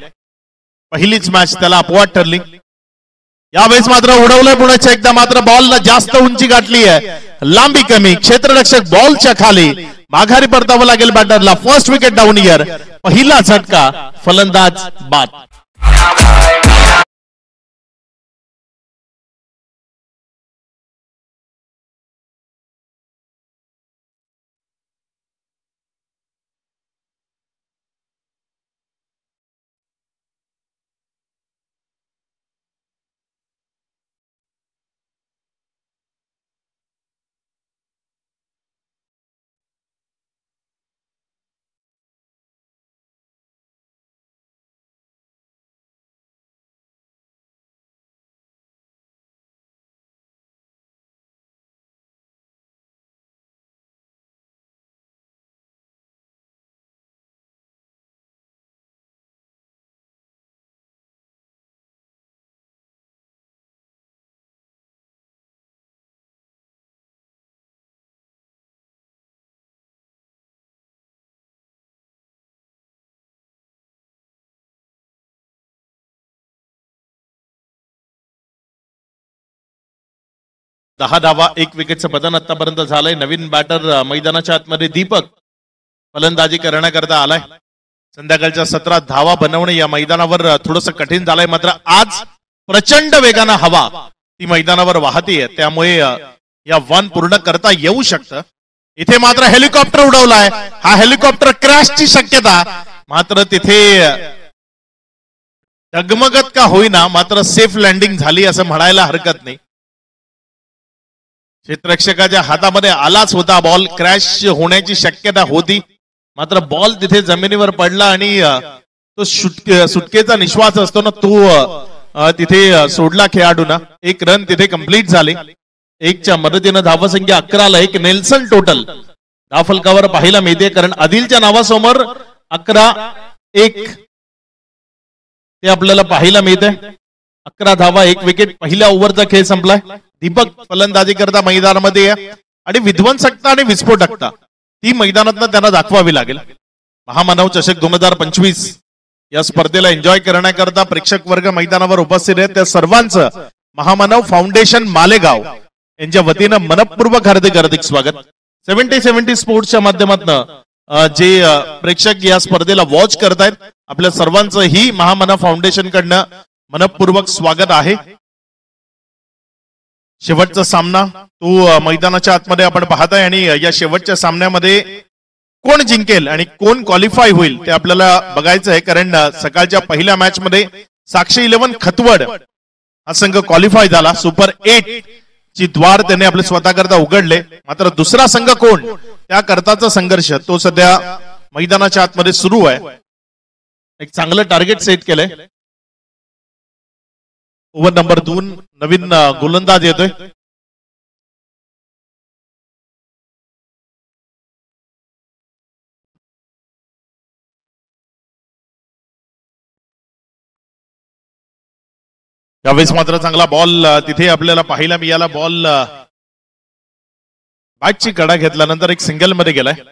B: पहिलीच मॅच त्याला अपवाद ठरली. यावेळेस मात्र उडवलंय पुण्याच्या एकदा. मात्र बॉलला जास्त उंची गाठली आहे. लांबी कमी. क्षेत्ररक्षक बॉलच्या खाली. माघारी परतावं लागेल बॅटरला. First wicket down Iyer. पहिला झटका. फलंदाज बाद. 10 धावा 1 विकेटचं पतन आतापर्यंत झालंय. नवीन बॅटर मैदानाच्या आतमध्ये दीपक फलंदाजी करण्याकरता आलाय. संध्याकाळच्या 17 धावा बनवणे या मैदानावर थोडस कठीण झालंय. मात्र आज प्रचंड वेगानं हवा ती मैदानावर वाहतीये, त्यामुळे या वन पूर्ण करता येऊ शकतं. इथे मात्र हेलिकॉप्टर उडवलाय. हा हेलिकॉप्टर क्रॅशची शक्यता, मात्र तिथे डगमगत का होईना मात्र सेफ लँडिंग झाली असं म्हणायला हरकत नाही. क्षेत्ररक्षकाच्या हातामध्ये आलाच होता बॉल, क्रॅश होण्याची शक्यता होती, मात्र बॉल तिथे जमिनीवर पडला आणि तो सुटकेचा निश्वास असतो ना, तो तिथे सोडला खेळाडूंना. 1 रन तिथे कंप्लीट झाले. 1च्या मदतीनं धावसंख्या 11ला 1 नेल्सन टोटल धावफलकावर पाहायला मिळते, कारण आदिलच्या नावासमोर 11-1 ते आपल्याला पाहायला मिळते. 11 धावा 1 विकेट. पहिल्या ओव्हरचा खेळ संपलाय. दीपक फलंदाजी करता मैदानामध्ये आणि विध्वंसकता आणि विस्फोटकता ती मैदानात त्यांना दाखवावी लागेल. महामानव चषक 2025 या स्पर्धेला एन्जॉय करण्याकरता प्रेक्षक वर्ग मैदानावर उपस्थित आहेत. त्या सर्वांचं महामानव फाउंडेशन मालेगाव यांच्या वतीनं मनपूर्वक हार्दिक स्वागत. 70-70 स्पोर्ट्सच्या माध्यमातून जे प्रेक्षक या स्पर्धेला वॉच करतायत, आपल्या सर्वांचं ही महामानव फाउंडेशन कडनं मनपूर्वक स्वागत आहे. शेवटचा सामना तो मैदानाच्या आतमध्ये आपण पाहताय आणि या शेवटच्या सामन्यामध्ये कोण जिंकेल आणि कोण क्वालिफाय होईल ते आपल्याला बघायचं आहे, कारण सकाळच्या पहिल्या मॅच मध्ये साक्षी 11 खतवड हा संघ क्वालिफाय झाला. सुपर 8 ची द्वार त्याने आपले स्वतःकरता उघडले. मात्र दुसरा संघ कोण, त्या करताचा संघर्ष तो सध्या मैदानाच्या आतमध्ये सुरू आहे. एक चांगलं टार्गेट सेट केलंय. ओव्हर नंबर 2 नवीन गोलंदाज येतोय. यावेळेस मात्र चांगला बॉल तिथे आपल्याला पाहायला मिळाला. बॉल बॅटची कडा घेतल्यानंतर एक सिंगल मध्ये गेलाय.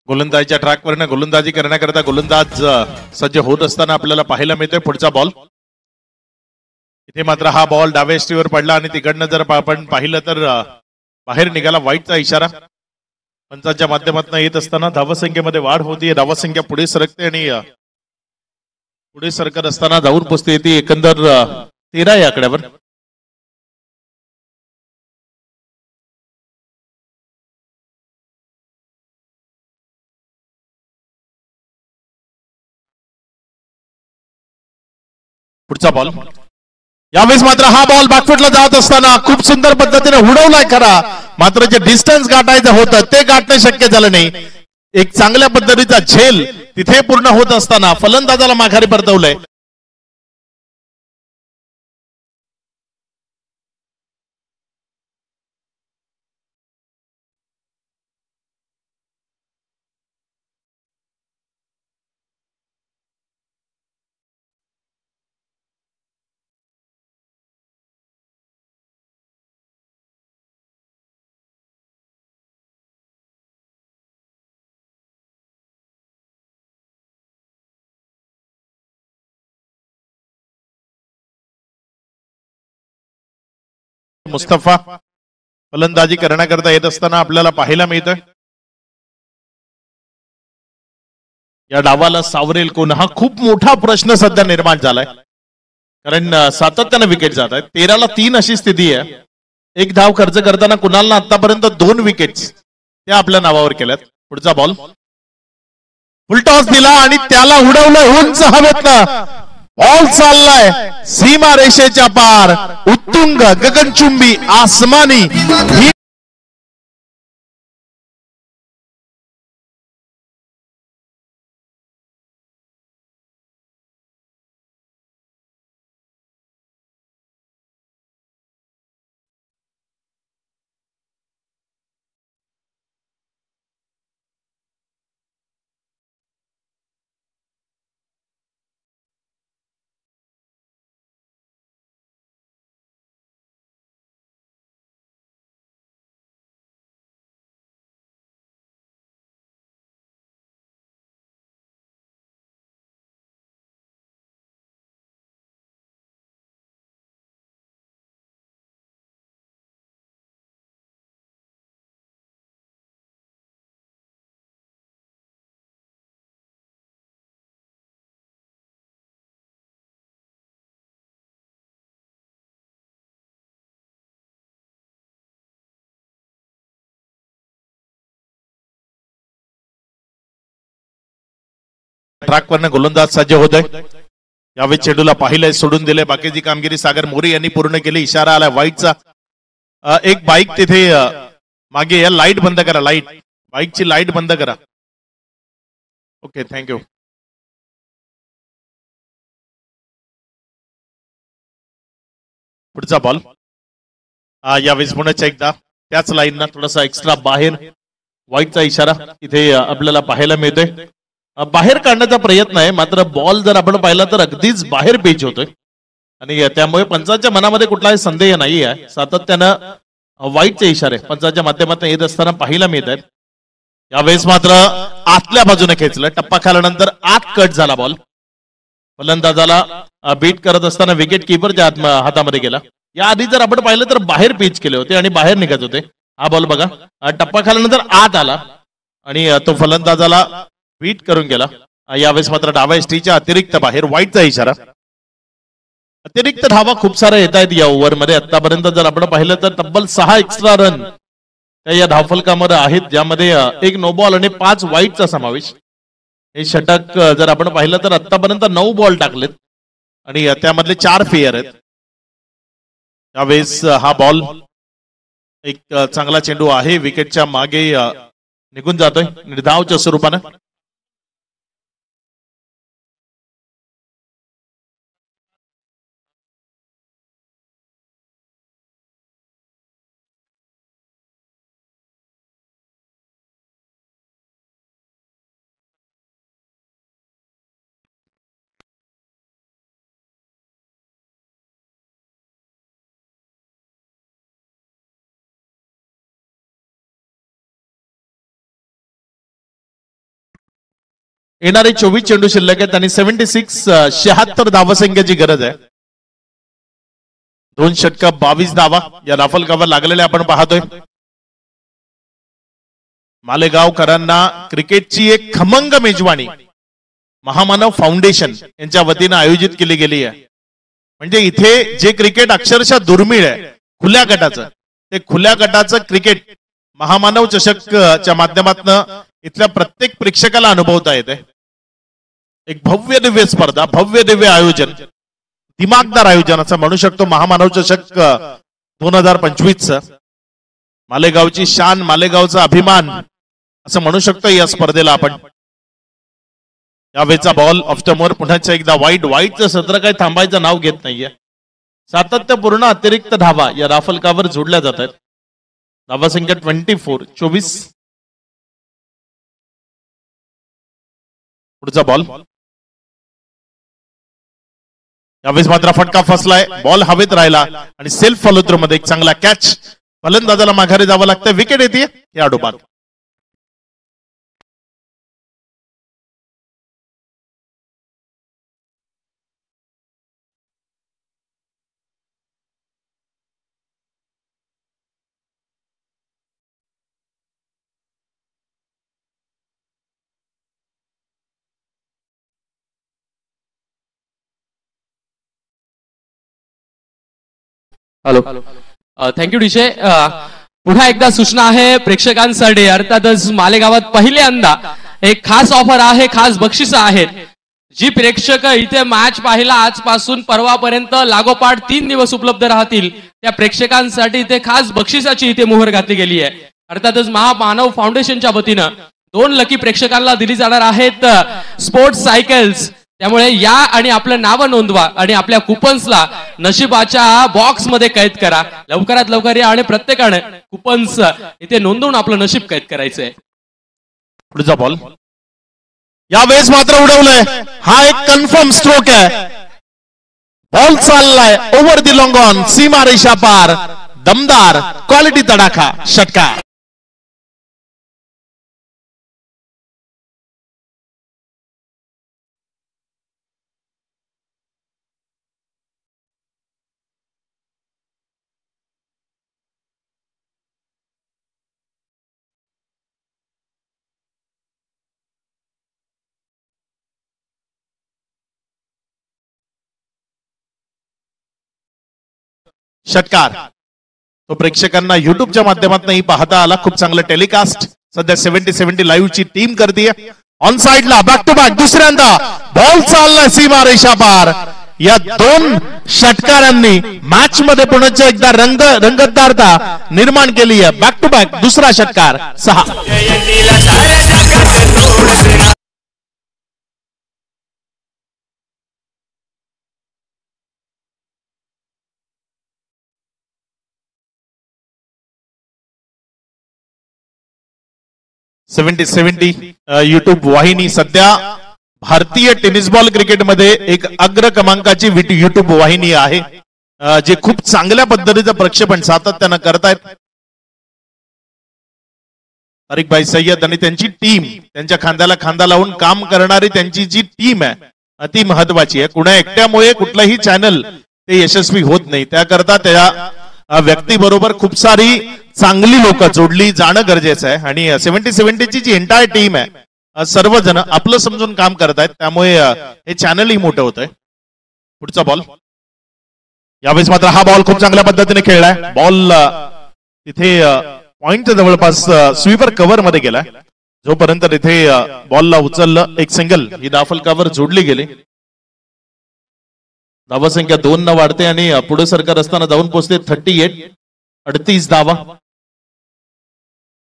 B: गोलंदाजीच्या ट्रॅकवरनं गोलंदाजी करण्याकरता गोलंदाज सज्ज होत असताना आपल्याला पाहायला मिळतोय पुढचा बॉल. इथे मात्र हा बॉल डाव्या एसटीवर पडला आणि तिकडनं जर आपण पाहिलं तर बाहेर निघाला. वाईटचा इशारा पंचांच्या माध्यमातून येत असताना धावसंख्येमध्ये वाढ होती. धावसंख्या पुढे सरकते आणि पुढे सरकत असताना जाऊन पोचते ती एकंदर 13 या आकड्यावर. पुढचा बॉल. यावेळेस मात्र हा बॉल बॅकफुटला जात असताना खूप सुंदर पद्धतीने उडवलाय खरा, मात्र जे डिस्टन्स गाठायचं होतं ते गाठणं शक्य झालं नाही. एक चांगल्या पद्धतीचा झेल तिथे पूर्ण होत असताना फलंदाजाला माघारी परतवलंय. मुस्तफा फलंदाजी करण्याकरता येत असताना आपल्याला पाहायला मिळतोय. या डावाला सावरेल कोण हा खूप मोठा प्रश्न सध्या निर्माण झालाय, कारण सातत्यानं विकेट जात आहेत. 13-3 अशी स्थिती आहे. एक धाव खर्च करताना कुणालनं आतापर्यंत 2 विकेट्स त्या आपल्या नावावर केल्यात. पुढचा बॉल फुलटॉस दिला आणि त्याला उडवलं उंच हवेतनं. बॉल चाललाय सीमा रेषेच्या पार, उत्तुंग गगनचुंबी आसमानी. ट्रॅकवरनं गोलंदाज सज्ज होतोय. यावेळी चेंडूला पाहिलंय, सोडून दिले. बाकीची कामगिरी सागर मोरे यांनी पूर्ण केली. इशारा आला वाईटचा. एक बाईक तिथे मागे या. लाईट बंद करा, लाईट बाईकची लाईट बंद करा. Okay, thank you. पुढचा बॉल यावेळेस पुन्हा एकदा त्याच लाईनना थोडासा एक्स्ट्रा बाहेर. वाईटचा इशारा इथे आपल्याला पाहायला मिळतोय. बाहेर काढण्याचा प्रयत्न आहे, मात्र बॉल जर आपण पाहिला तर अगदीच बाहेर पिच होतोय आणि त्यामुळे पंचांच्या मनामध्ये कुठलाही संदेह नाही आहे. सातत्यानं वाईटचे इशारे पंचांच्या माध्यमातून येत असताना पाहायला मिळत आहेत. यावेळेस मात्र आतल्या बाजूने खेचलं. टप्पा खाल्यानंतर आत कट झाला बॉल. फलंदाजाला बीट करत असताना विकेट किपरच्या हातामध्ये गेला. याआधी जर आपण पाहिलं तर बाहेर पिच केले होते आणि बाहेर निघत होते. हा बॉल बघा, टप्पा खाल्यानंतर आत आला आणि तो फलंदाजाला बीट करून गेला. यावेळेस मात्र डाव्या एसटीच्या अतिरिक्त बाहेर. वाईटचा इशारा. अतिरिक्त धावा खूप साऱ्या येत आहेत या ओव्हरमध्ये. आतापर्यंत जर आपण पाहिलं तर तब्बल 6 एक्स्ट्रा रन या धावफलकामध्ये आहेत, ज्यामध्ये 1 नो बॉल आणि 5 वाईटचा समावेश. हे षटक जर आपण पाहिलं तर आतापर्यंत 9 बॉल टाकलेत आणि त्यामधले 4 फेअर आहेत. त्यावेळेस हा बॉल एक चांगला चेंडू आहे, विकेटच्या मागे निघून जातोय निर्धावच्या स्वरूपानं. येणारे 24 चेंडू शिल्लक आहेत आणि 76 धावसंख्येची गरज आहे. 2 षटक 22 धावा या धावफलकावर लागलेल्या आपण पाहतोय. मालेगावकरांना क्रिकेटची एक खमंग मेजवानी महामानव फाउंडेशन यांच्या वतीनं आयोजित केली गेली आहे. म्हणजे इथे जे क्रिकेट अक्षरशः दुर्मिळ आहे खुल्या गटाचं, ते खुल्या गटाचं क्रिकेट महामानव चषकच्या माध्यमातून इथल्या प्रत्येक प्रेक्षकाला अनुभवता येते. एक भव्य दिव्य स्पर्धा, भव्य दिव्य आयोजन, दिमागदार आयोजन असं म्हणू शकतो महामानव चषक 2025. मालेगावची शान, मालेगावचा अभिमान असं म्हणू शकतो या स्पर्धेला आपण. यावेळेचा बॉल ऑफ्टमोर पुन्हा एकदा वाईट. वाईटचं सत्र काही थांबायचं नाव घेत नाहीये. सातत्यपूर्ण अतिरिक्त धावा या राफलकावर जोडल्या जात आहेत. धावा संख्या 24. पुढचा बॉल. यावेळेस मात्र फटका फसलाय. बॉल हवेत राहिला आणि सेल्फ फॉलो थ्रू मध्ये एक चांगला कॅच. फलंदाजाला माघारी जावं लागतं. विकेट येते या आडोबात.
A: Hello thank you DJ. पुन्हा एकदा सूचना आहे प्रेक्षकांसाठी, अर्थातच मालेगावात पहिल्यांदा एक खास ऑफर आहे, खास बक्षिसं आहेत. जी प्रेक्षक इथे मॅच पाहिला आजपासून परवापर्यंत लागोपाठ 3 दिवस उपलब्ध राहतील त्या प्रेक्षकांसाठी इथे खास बक्षिसाची इथे मोहर घातली गेली आहे. अर्थातच महामानव फाउंडेशनच्या वतीनं 2 लकी प्रेक्षकांना दिली जाणार आहेत स्पोर्ट्स सायकल्स. त्यामुळे या आणि आपलं नाव नोंदवा आणि आपल्या कुपन्सला नशिबाच्या बॉक्स मध्ये कैद करा. लवकरात लवकर या आणि प्रत्येकाने कुपन्स इथे नोंदवून आपलं नशीब कैद करायचंय.
B: पुढचा बॉल यावेळेस मात्र उडवलंय. हा एक कन्फर्म स्ट्रोक आहे. बॉल चाललाय ओव्हर दी लॉंग ऑन, सीमा रेषा पार, दमदार क्वालिटी तडाखा, षटकार. षटकार. तो प्रेक्षकांना युट्यूबच्या माध्यमातूनही पाहता आला. खूप चांगलं टेलिकास्ट सध्या 70-70 लाईव्ह ची टीम करते. ऑन साइडला बॅक टू बॅक दुसऱ्यांदा बॉल चालला सीमा रेषा पार. या 2 षटकारांनी मॅच मध्ये पुन्हा एकदा रंगतदारता निर्माण केली आहे. बॅक टू बॅक दुसरा षटकार 6. युट्यूब वाहिनी सध्या भारतीय टेनिस बॉल क्रिकेटमध्ये एक अग्र क्रमांकाची युट्यूब वाहिनी आहे, जे खूप चांगल्या पद्धतीचं प्रक्षेपण सातत्यानं करतायत. तारिक भाई सय्यद आणि त्यांची टीम, त्यांच्या खांद्याला खांदा लावून काम करणारी त्यांची जी टीम आहे अति महत्वाची आहे. कुणा एकट्यामुळे कुठलंही चॅनल ते यशस्वी होत नाही. त्याकरता त्या व्यक्तीबरोबर खूप सारी चांगली लोक जोडली जाणं गरजेचं आहे. आणि 70-70 ची एंटायर टीम आहे, सर्वजण आपलं समजून काम करतायत. त्यामुळे हे चॅनलही मोठं होत आहे. पुढचा बॉल यावेळेस मात्र हा बॉल खूप चांगल्या पद्धतीने खेळलाय. बॉल तिथे पॉइंटच्या जवळपास स्वीपर कव्हर मध्ये गेलाय. जोपर्यंत तिथे बॉलला उचललं एक सिंगल ही दाफलकावर जोडली गेली. धावसंख्या 2 न वाढते आणि पुढे सरकार असताना जाऊन पोहोचते 38 धावा.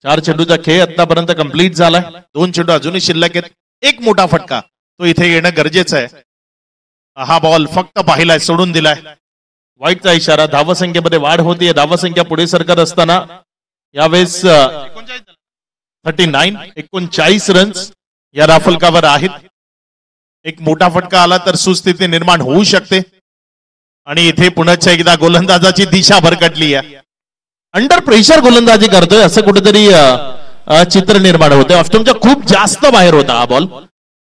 B: 4 चेंडूचा खेळ आतापर्यंत कंप्लीट झालाय. 2 चेंडू अजूनही शिल्लक आहेत. एक मोठा फटका तो इथे येणं गरजेचं आहे. हा बॉल फक्त पाहिलाय, सोडून दिलाय. वाईटचा इशारा. धावसंख्येमध्ये वाढ होतीये. धावसंख्या पुढे सरकार असताना यावेळेस 39 रन्स या राफलकावर आहेत. एक मोठा फटका आला तर सुस्थिती निर्माण होऊ शकते. आणि इथे पुन्हा एकदा गोलंदाजाची दिशा भरकटली आहे. अंडर प्रेशर गोलंदाजी करतोय असं कुठेतरी चित्र निर्माण होते. ऑस्ट्रेलियाच्या खूप जास्त बाहेर होता हा बॉल.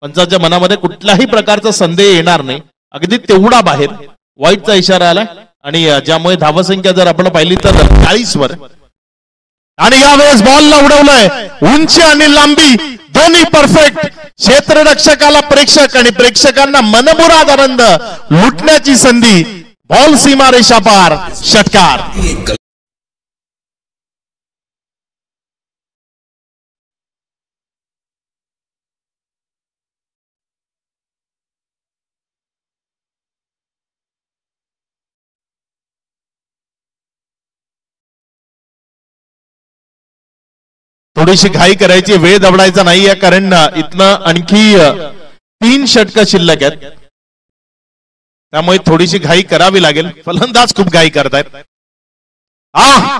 B: पंचाच्या मनामध्ये कुठल्याही प्रकारचा संदेह येणार नाही, अगदी तेवढा बाहेर. वाईटचा इशारा आला आणि ज्यामुळे धावसंख्या जर आपण पाहिली तर 40 वर. आणि यावेळेस बॉलला उडवलंय. उंची आणि लांबी दोन्ही परफेक्ट. क्षेत्ररक्षकाला प्रेक्षक आणि प्रेक्षकांना मनमुराद आनंद लुटण्याची संधी. बॉल सीमा रेषा पार, षटकार. थोडीशी घाई करायची, वेळ दवडायचा नाहीये, कारण इथनं आणखी 3 षटकं शिल्लक आहेत. त्यामुळे थोडीशी घाई करावी लागेल. फलंदाज खूप घाई करतायत.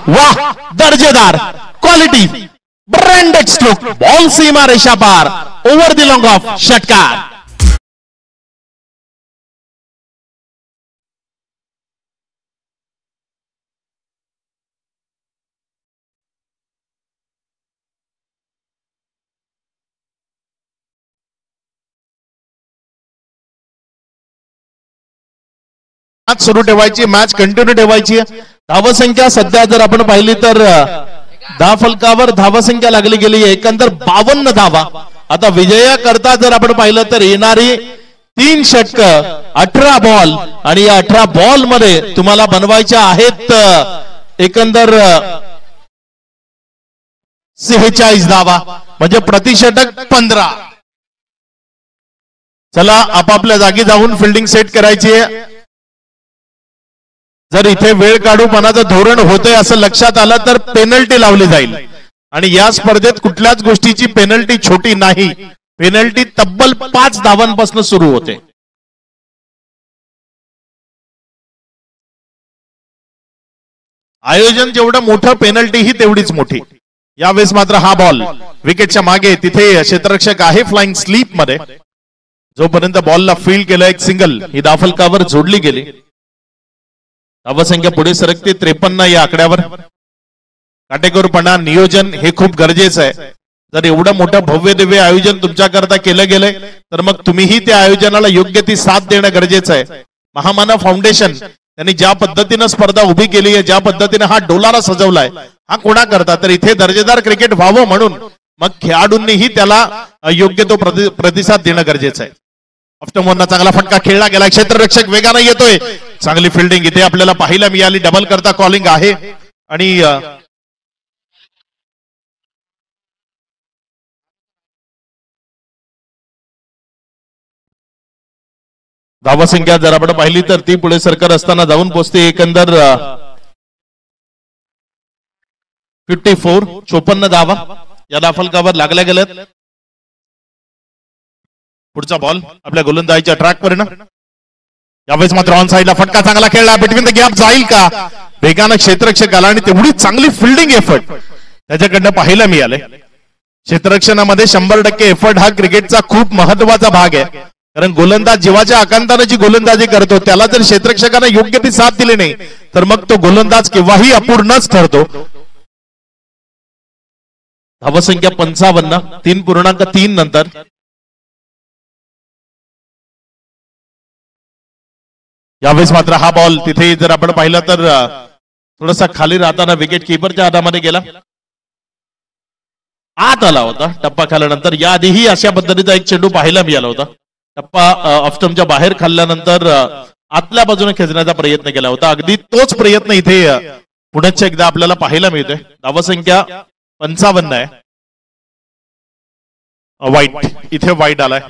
B: वाह, दर्जेदार क्वालिटी, ब्रँडेड स्ट्रोक. बॉल सीमा रेषा पार, ओव्हर दी लॉंग ऑफ, षटकार. मॅच सुरू ठेवायची, मॅच कंटिन्यू ठेवायची. धावसंख्या सध्या जर आपण पाहिली तर धावफलकावर धावसंख्या लागली गेली एकंदर 52 धावा. आता विजया करता जर आपण पाहिलं तर येणारी 3 षटक 18 बॉल आणि या 18 बॉल मध्ये तुम्हाला बनवायच्या आहेत एकंदर 46 धावा, म्हणजे प्रतिषटक 15. चला आपापल्या जागी जाऊन फिल्डिंग सेट करायची आहे. जर इथे वेळ काढूपणाचं धोरण होतंय असं लक्षात आलं तर पेनल्टी लावली जाईल आणि या स्पर्धेत कुठल्याच गोष्टीची पेनल्टी छोटी नाही. पेनल्टी तब्बल 5 धावांपासून सुरू होते. आयोजन जेवढं मोठं पेनल्टी ही तेवढीच मोठी. यावेळेस मात्र हा बॉल विकेटच्या मागे, तिथे क्षेत्ररक्षक आहे फ्लाइंग स्लीप मध्ये. जोपर्यंत बॉलला फील्ड केलं एक सिंगल, ही धावफलकावर जोडली गेली. धावसंख्या पुढे सरकते 53 या आकड्यावर. काटेकोरपणा, नियोजन हे खूप गरजेचं आहे. जर एवढं मोठं भव्य दिव्य आयोजन तुमच्याकरता केलं गेलंय तर मग तुम्हीही त्या आयोजनाला योग्य ती साथ देणं गरजेचं आहे. महामानव फाउंडेशन त्यांनी ज्या पद्धतीनं स्पर्धा उभी केली आहे, ज्या पद्धतीने हा डोलारा सजवलाय, हा कोणा करता तर इथे दर्जेदार क्रिकेट व्हावं म्हणून. मग खेळाडूंनीही त्याला योग्य तो प्रतिसाद देणं गरजेचं आहे. ऑफ्टमोरना चांगला फटका खेळला गेला. क्षेत्ररक्षक वेगानं येतोय. चांगली फिल्डिंग इथे आपल्याला पाहायला मिळाली. डबल करता कॉलिंग आहे आणि धावसंख्या जर आपण पाहिली तर ती पुढे सरकार असताना जाऊन पोहोचते एकंदर 54 धावा या धावफलकावर लागल्या गेल्यात. पुढचा बॉल आपल्या गोलंदाजीच्या ट्रॅकवर ना. यावेळेस मात्र ऑन साइडला फटका चांगला खेळला. बिटवीन द गॅप जाईल का? वेगानं क्षेत्ररक्षक आला आणि तेवढी चांगली फिल्डिंग एफर्ट त्याच्याकडनं पाहायला मिळाले. क्षेत्ररक्षणामध्ये 100% एफर्ट हा क्रिकेटचा खूप महत्वाचा भाग आहे. कारण गोलंदाज जीवाच्या आकांताने जी गोलंदाजी करतो त्याला जर क्षेत्ररक्षकाने योग्य ती साथ दिली नाही तर मग तो गोलंदाज केव्हाही अपूर्णच ठरतो. धावसंख्या 55, 3.3 नंतर. यावेळेस मात्र हा बॉल तिथे जर आपण पाहिलं तर थोडासा खाली राहताना विकेट किपरच्या हातामध्ये गेला. आत आला होता टप्पा खाल्ल्यानंतर. याआधीही अशा पद्धतीचा एक चेंडू पाहायला मिळाला होता. टप्पा ऑफस्टंपच्या बाहेर खाल्ल्यानंतर आतल्या बाजूने खेचण्याचा प्रयत्न केला होता. अगदी तोच प्रयत्न इथे पुण्याच्या एकदा आपल्याला पाहायला मिळतोय. धावसंख्या 55 आहे. वाईट, इथे वाईट आलाय.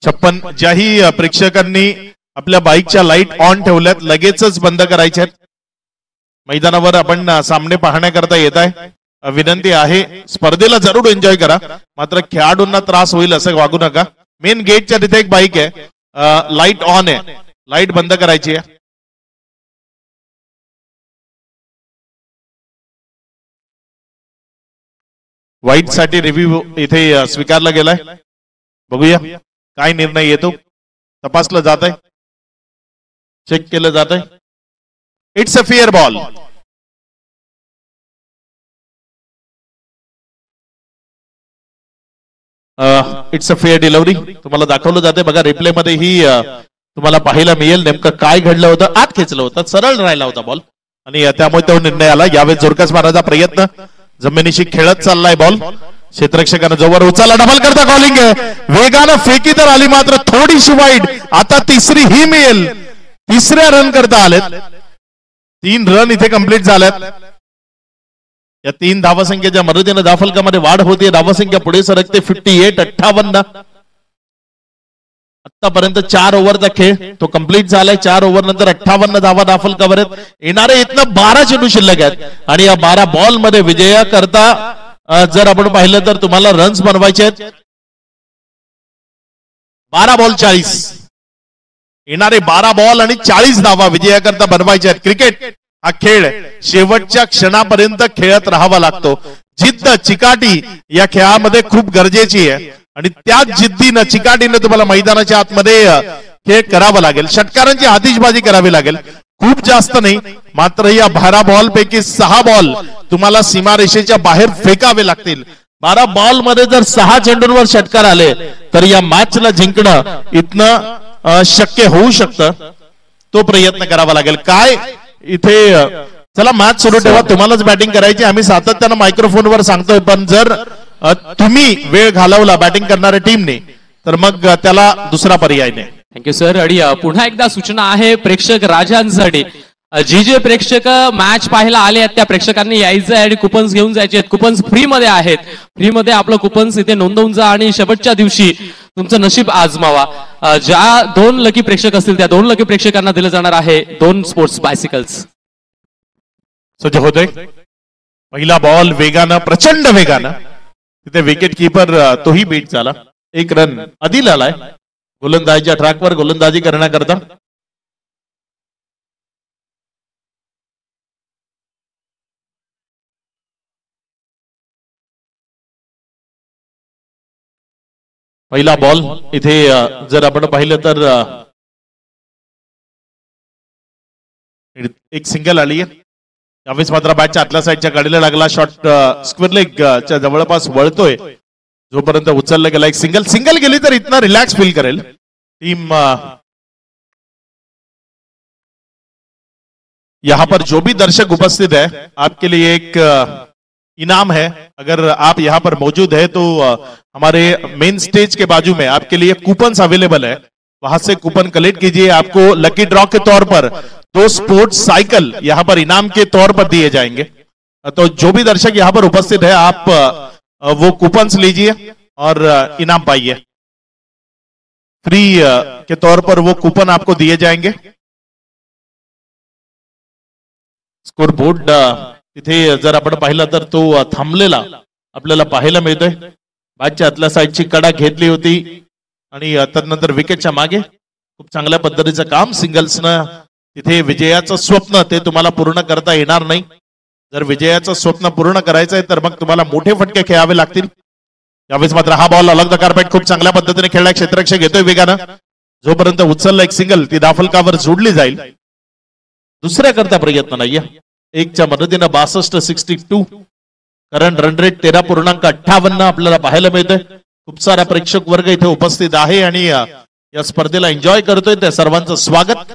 B: 56. ज्याही प्रेक्षकांनी आपल्या बाईकच्या लाईट ऑन ठेवल्यात लगेचच बंद करायच्या आहेत. मैदानावर आपण सामने पाहण्याकरता येत आहे. विनंती आहे स्पर्धेला जरूर एन्जॉय करा, मात्र खेळाडूंना त्रास होईल असं वागू नका. मेन गेटच्या तिथे एक बाईक आहे, लाईट ऑन आहे, लाईट बंद करायची आहे. व्हाईट साठी रिव्ह्यू इथे स्वीकारला गेलाय. बघूया काय निर्णय येतो. तपासलं जात आहे, चेक केलं जात आहे. It's a fair ball. It's a fair delivery तुम्हाला दाखवलं जाते. बघा रिप्ले मध्ये ही तुम्हाला पाहायला मिळेल नेमकं काय घडलं होतं. आत खेचलं होतं, सरळ राहिला होता बॉल आणि त्यामुळे तो निर्णय आला. यावेळेस जोरकस मारायचा प्रयत्न, जमिनीशी खेळत चाललाय बॉल. क्षेत्ररक्षकानं जोवर उचलला, डबल करता कॉलिंग आहे. वेगानं फेकी तर आली मात्र थोडीशी वाईट. आता तिसरी ही मिळेल. तिसऱ्या रन करता आलेत. 3 रन इथे कंप्लीट झाल्यात. या 3 धावसंख्येच्या मदतीने धावफलकामध्ये वाढ होते. धावसंख्या पुढे सरकते 58-58. आतापर्यंत 4 ओव्हरचा खेळ तो कंप्लीट झालाय. 4 ओव्हर नंतर 58 धावा धावफलकावर आहेत. येणारे इथनं 12 चेंडू शिल्लक आहेत आणि या 12 बॉल मध्ये विजयाकरता जर आपण पाहिलं तर तुम्हाला रन्स बनवायचे आहेत. 12 बॉल 40. येणारे 12 बॉल आणि 40 धावा विजयाकरता बनवायचे आहेत. क्रिकेट हा खेळ शेवटच्या क्षणापर्यंत खेळत राहावा लागतो. जिद्द, चिकाटी या खेळामध्ये खूप गरजेची आहे आणि त्याच जिद्दीनं, चिकाटीनं तुम्हाला मैदानाच्या आतमध्ये खेळ करावा लागेल. षटकारांची आतिषबाजी करावी लागेल. खूप जास्त नाही, मात्र या 12 बॉल पैकी 6 बॉल तुम्हाला सीमारेषेच्या बाहेर फेकावे लागतील. 12 बॉल मध्ये जर 6 चेंडूंवर षटकार आले तर या मॅचला जिंकणं इथनं शक्य होऊ शकतं. तो प्रयत्न करावा लागेल. काय इथे चला मॅच सुरू ठेवा, तुम्हालाच बॅटिंग करायची. आम्ही सातत्यानं मायक्रोफोनवर सांगतोय, पण जर तुम्ही वेळ घालवला बॅटिंग करणाऱ्या टीमने तर मग त्याला दुसरा पर्याय नाही.
A: Thank you sir. आणि पुन्हा एकदा सूचना आहे प्रेक्षक राजांसाठी, जे प्रेक्षक मॅच पाहायला आले आहेत त्या प्रेक्षकांनी यायचं आहे आणि कुपन्स घेऊन जायचे आहेत. कुपन्स फ्री मध्ये आहेत. फ्री मध्ये आपलं कुपन्स इथे नोंदवून जा आणि शेवटच्या दिवशी तुमचं नशीब आजमावा. ज्या 2 लकी प्रेक्षक असतील त्या 2 लकी प्रेक्षकांना दिलं जाणार आहे 2 स्पोर्ट्स बायसिकल्स.
B: सज्ज होते. पहिला बॉल वेगानं, प्रचंड वेगानं, तिथे विकेट किपर तोही बीट झाला. 1 रन आदिल आलाय गोलंदाजीच्या ट्रॅकवर गोलंदाजी करण्याकरता. पहिला बॉल इथे जर आपण पाहिलं तर एक सिंगल आली आहे. यावेळेस मात्र बॅटच्या आतल्या साईडच्या गाडीला लागला शॉट स्क्वेअर लेगच्या जवळपास वळतोय. जोपर्यंत उचलला गेला एक सिंगल गेली तर इतना रिलॅक्स फील करेल टीम. यहाँ पर जो भी दर्शक उपस्थित है आपके लिए एक इनाम है. अगर आप यहाँ पर मौजूद है तो हमारे मेन स्टेज के बाजू में आपके लिए कूपन्स अवेलेबल है. वहां से कूपन कलेक्ट कीजिए. आपको लकी ड्रॉ के तौर पर 2 स्पोर्ट्स साइकिल यहाँ पर इनाम के तौर पर दिए जाएंगे. तो जो भी दर्शक यहाँ पर उपस्थित है आप वो कूपन्स लीजिए और इनाम पाइए. फ्री के तौर पर वो कूपन आपको दिए जाएंगे. स्कोर बोर्ड तिथे जर आपण पाहिलं तर तो थांबलेला आपल्याला पाहायला मिळतोय. बॅटच्या आतल्या साईडची कडा घेतली होती आणि तदनंतर विकेटच्या मागे खूप चांगल्या पद्धतीचं काम सिंगल्सनं. तिथे विजयाचं स्वप्न ते तुम्हाला पूर्ण करता येणार नाही. जर विजयाचं स्वप्न पूर्ण करायचं आहे तर मग तुम्हाला मोठे फटके खेळावे लागतील. यावेळेस मात्र हा बॉल अलग द कार्पेट खूप चांगल्या पद्धतीने खेळला. क्षेत्ररक्षक घेतोय वेगानं. जोपर्यंत उचलला एक सिंगल ती दाफलकावर जोडली जाईल. दुसऱ्या करता प्रयत्न नाहीये. 1च्या मदतीनं 62-62. करंट रन रेट 13.58 आपल्याला पाहायला मिळतोय. खूप सारा प्रेक्षक वर्ग इथे उपस्थित आहे आणि या स्पर्धेला एन्जॉय करतोय. त्या सर्वांचं स्वागत.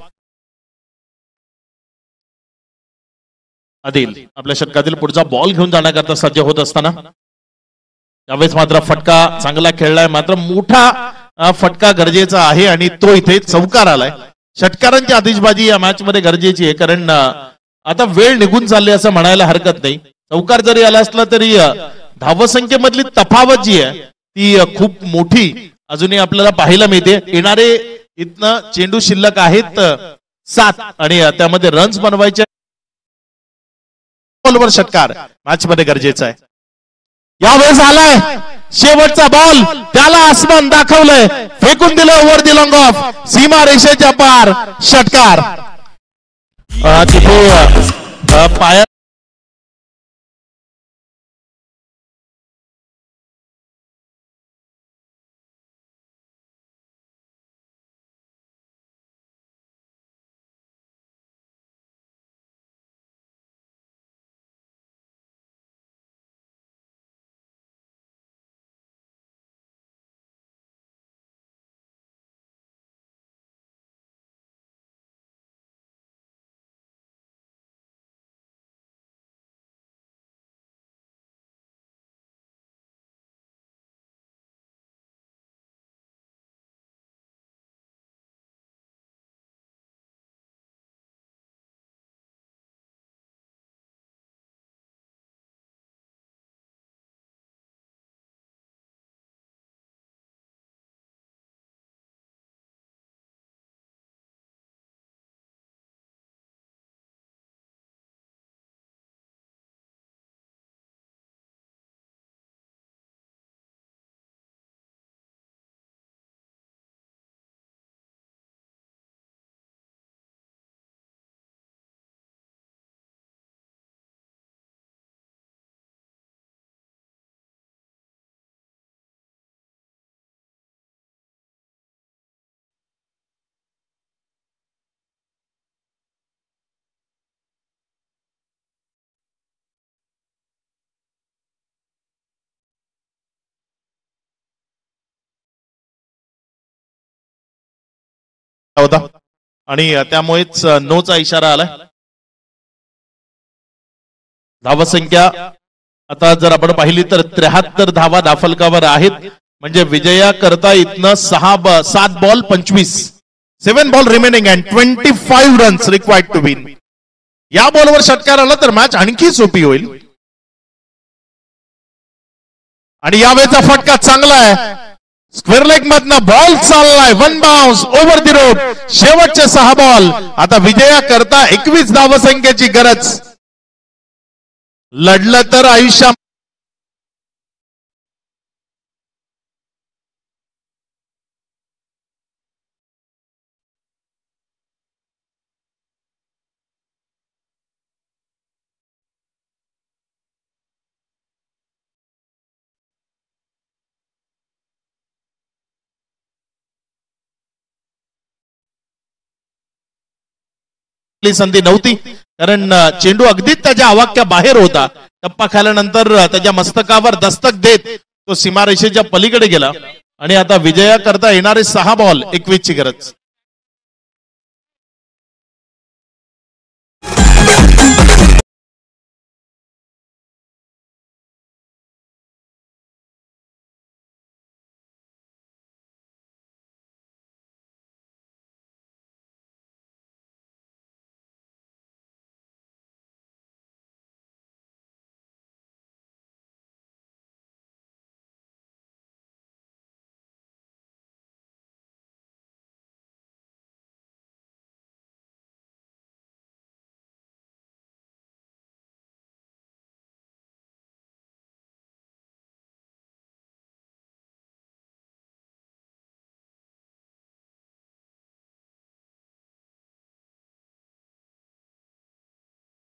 B: आदिल आपल्या षटकातील पुढचा बॉल घेऊन जाण्याकरता सज्ज होत असताना यावेळेस मात्र फटका चांगला खेळलाय. मात्र मोठा फटका गरजेचा आहे आणि तो इथे चौकार आलाय. षटकारांची आतिषबाजी या मॅच मध्ये गरजेची आहे कारण आता वेळ निघून चालली असं म्हणायला हरकत नाही. चौकार जरी आला असला तरी धावसंख्येमधली तफावत जी आहे ती खूप मोठी अजूनही आपल्याला पाहायला मिळते. येणारे इथनं चेंडू शिल्लक आहेत 7 आणि त्यामध्ये रन्स बनवायचे. बॉलवर षटकार मॅच मध्ये गरजेचा आहे. यावेळेस आलाय शेवटचा बॉल. त्याला आसमान दाखवलंय. फेकून दिलं ओव्हर दी लॉंग ऑफ. सीमा रेषेच्या पार षटकार. तिथे पाया होता आणि त्यामुळेच नोचा इशारा आलाय. धावसंख्या आता जर आपण पाहिली तर 73 धावा दाफलकावर आहेत, म्हणजे विजया करता इथनं 7 ball 25, 7 ball remaining and 25 runs required to win. या बॉलवर षटकार आला तर मॅच आणखी सोपी होईल. आणि यावेळेचा फटका चांगला आहे, स्क्वेअर लेग मधनं बॉल चाललाय, 1 बाउन्स ओव्हर द रोड. शेवटचे 6 बॉल. आता विजया करता 21 धावसंख्येची गरज. लढलं तर आयुष्या संधी नव्हती, कारण चेंडू अगदीच त्याच्या आवाक्या बाहेर होता. टप्पा खाल्यानंतर त्याच्या मस्तकावर दस्तक देत तो सीमारेषेच्या पलीकडे गेला. आणि आता विजया करता येणारे 6 बॉल 21 ची गरज.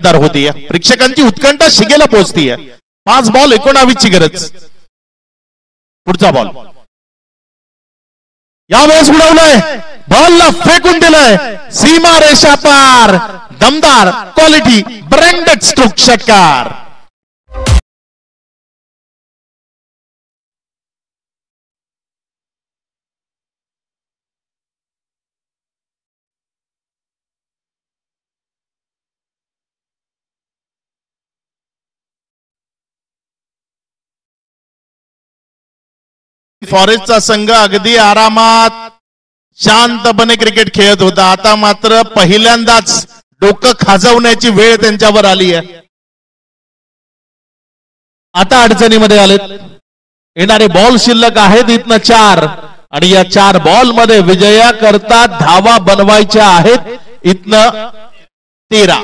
B: होती प्रेक्षकांची उत्कंठा शिगेला पोहोचतीये. 5 बॉल 19 ची गरज. पुढचा बॉल यावेळेस उडवलाय, बॉलला फेकून दिलंय सीमा रेषा पार. दमदार क्वालिटी ब्रँडेड स्ट्रोक षटकार. फॉरेस्टचा संघ अगदी आरामात शांतपणे क्रिकेट खेळत होता. आता मात्र पहिल्यांदाच डोकं खाजवण्याची वेळ त्यांच्यावर आली आहे. आता अडचणीमध्ये आलेत. येणारे बॉल शिल्लक आहेत इथनं 4, आणि या 4 बॉल मध्ये विजया करता धावा बनवायच्या आहेत इथनं 13.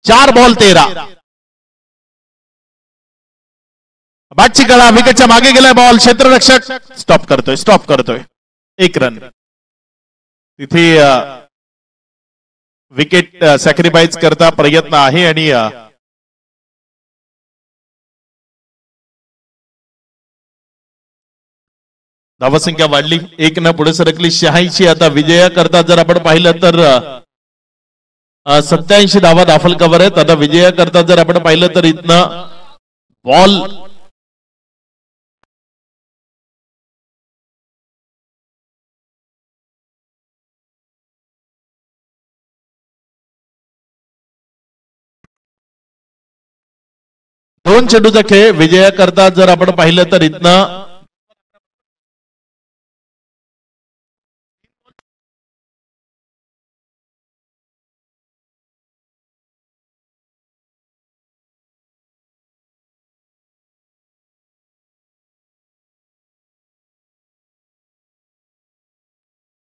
B: 4 बॉल 13. बॅटची गळा विकेटच्या मागे गेलाय. बॉल क्षेत्ररक्षक स्टॉप करतोय 1 रन. तिथे विकेट सॅक्रिफाईस करता प्रयत्न आहे. आणि धावसंख्या वाढली, 1 न पुढे सरकली 86. आता विजया करता जर आपण पाहिलं तर 87 धावा दाफलकावर आहेत. आता विजया करता जर आपण पाहिलं तर इथनं बॉल दोन चेंडूचा खेळ. विजया करता जर आपण पाहिलं तर इथनं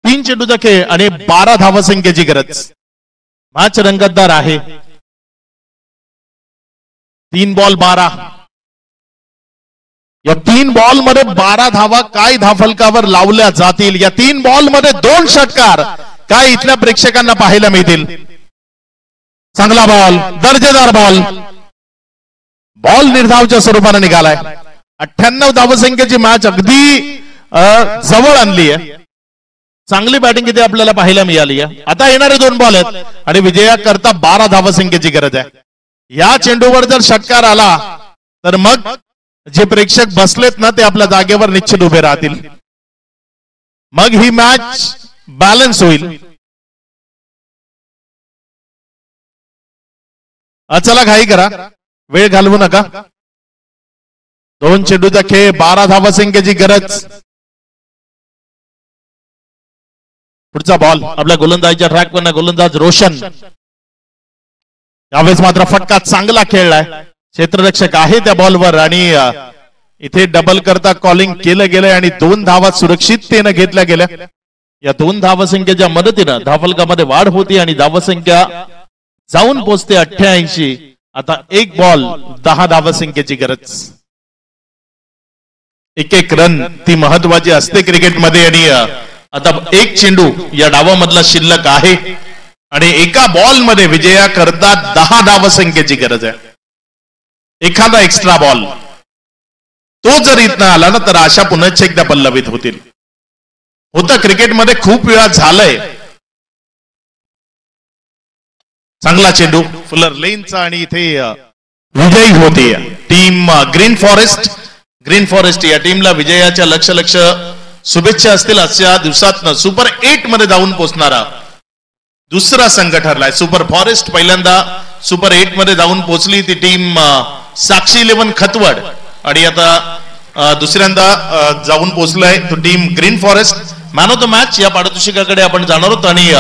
B: तीन चेंडूचा खेळ आणि 12 धावसंख्येची गरज. मॅच रंगतदार आहे. 3 बॉल 12. या 3 बॉल मध्ये 12 धावा काय धाफलकावर लावल्या जातील. या 3 बॉल मध्ये 2 षटकार काय इथल्या प्रेक्षकांना पाहायला मिळतील. चांगला बॉल, दर्जेदार बॉल. बॉल निर्धावच्या स्वरूपाने निघालाय. 98 धावसंख्येची मॅच अगदी जवळ आणली आहे. चांगली बॅटिंग इथे आपल्याला पाहायला मिळाली आहे. आता येणारे 2 बॉल आहेत आणि विजया करता 12 धावसंख्येची गरज आहे. या चेंडूवर जर षटकार आला तर मग जे प्रेक्षक बसलेत ना ते आपल्या जागेवर निश्चित उभे राहतील. मग ही मॅच बॅलन्स होईल. चला घाई करा. वेळ घालवू नका. 2 चेंडूचा खेळ, 12 धावसंख्येची गरज. पुढचा बॉल आपल्या गोलंदाजीच्या ट्रॅक वर गोलंदाज रोशन. यावेळेस मात्र फटका चांगला खेळलाय, क्षेत्ररक्षक आहे त्या बॉलवर आणि इथे डबल करता कॉलिंग केलं गेलंय आणि 2 धावा सुरक्षिततेने घेतल्या गेल्या. या 2 धावसंख्येच्या मदतीनं धावफलकामध्ये वाढ होती आणि धावसंख्या जाऊन पोचते 88. आता 1 बॉल 10 धावसंख्येची गरज. 1-1 रन ती महत्वाची असते क्रिकेटमध्ये आणि आता 1 चेंडू या डावामधला शिल्लक आहे आणि एका बॉल मध्ये विजयाकरता 10 धावसंख्येची गरज आहे. एखादा एक्स्ट्रा बॉल तो जर इथं आला ना तर आशा पुन्हा एकदा पल्लवित होतील. होतं क्रिकेटमध्ये खूप वेळा झालंय. चांगला चेंडू फुलर लेनचा आणि इथे विजयी होते team green forest. Green forest या टीमला विजयाच्या लक्ष शुभेच्छा असतील. आजच्या दिवसात सुपर 8 मध्ये जाऊन पोहोचणारा दुसरा संघ ठरलाय. सुपर फॉरेस्ट पहिल्यांदा सुपर 8 मध्ये जाऊन पोहोचली ती टीम साक्षी 11 खतवड आणि आता दुसऱ्यांदा जाऊन पोहोचलाय तो team green forest. Man of the match या पारितोषिकाकडे आपण जाणार आहोत आणि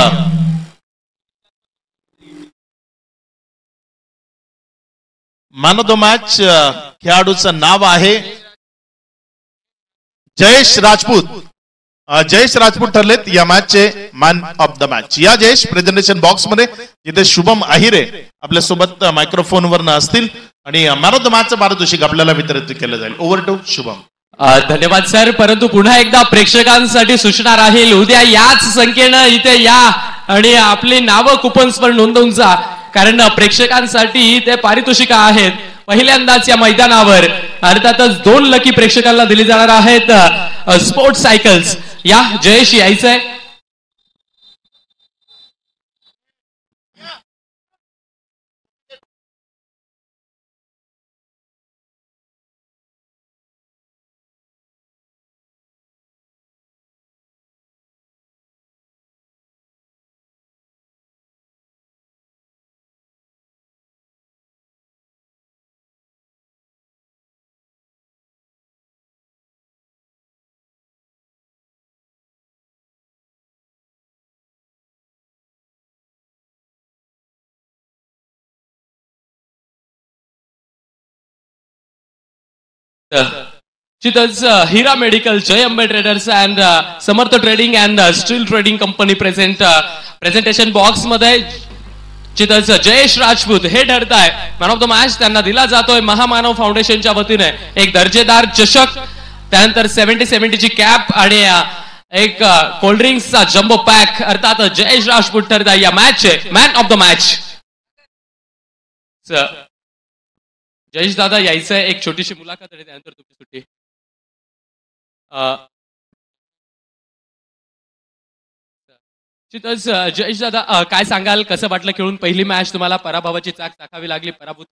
B: मॅन ऑफ द मॅच खेळाडूचं नाव आहे जयेश राजपूत. जयेश राजपूत ठरलेत या मॅचचे मॅन ऑफ द मॅच. या जयेश प्रेझेंटेशन बॉक्स मध्ये जिथे शुभम अहिरे आपल्या सोबत मायक्रोफोन वर असतील आणि मॅन ऑफ द मॅचचं पारितोषिक आपल्याला वितरित केलं जाईल. Over to Shubham.
A: धन्यवाद सर. परंतु पुन्हा एकदा प्रेक्षकांसाठी सूचना राहील, उद्या याच संख्येनं इथे या आणि आपली नावं कुपन्स वर नोंदवून जा, कारण प्रेक्षकांसाठी ते पारितोषिक आहेत. पहिल्यांदाच या मैदानावर अर्थातच 2 लकी प्रेक्षकांना दिली जाणार आहेत स्पोर्ट्स सायकल्स. या जयेश यायचंय. चितच Hira medical, Jai Ambe traders and Samarth trading and steel trading company presentation box मध्ये चितच जयेश राजपूत हे ठरताय मॅन ऑफ द मॅच. त्यांना दिला जातोय महामानव फाउंडेशनच्या वतीने एक दर्जेदार चषक, त्यानंतर 70-70 ची कॅप आणि एक कोल्ड्रिंक्सचा जम्बो पॅक. अर्थात जयेश राजपूत ठरताय या मॅचचे man of the match. Jayesh दादा यायचंय, एक छोटीशी मुलाखत आणि त्यानंतर तुमची सुट्टी. जयेश दादा काय सांगाल, कसं वाटलं खेळून? पहिली मॅच तुम्हाला पराभवाची चाक चाखावी लागली, पराभूत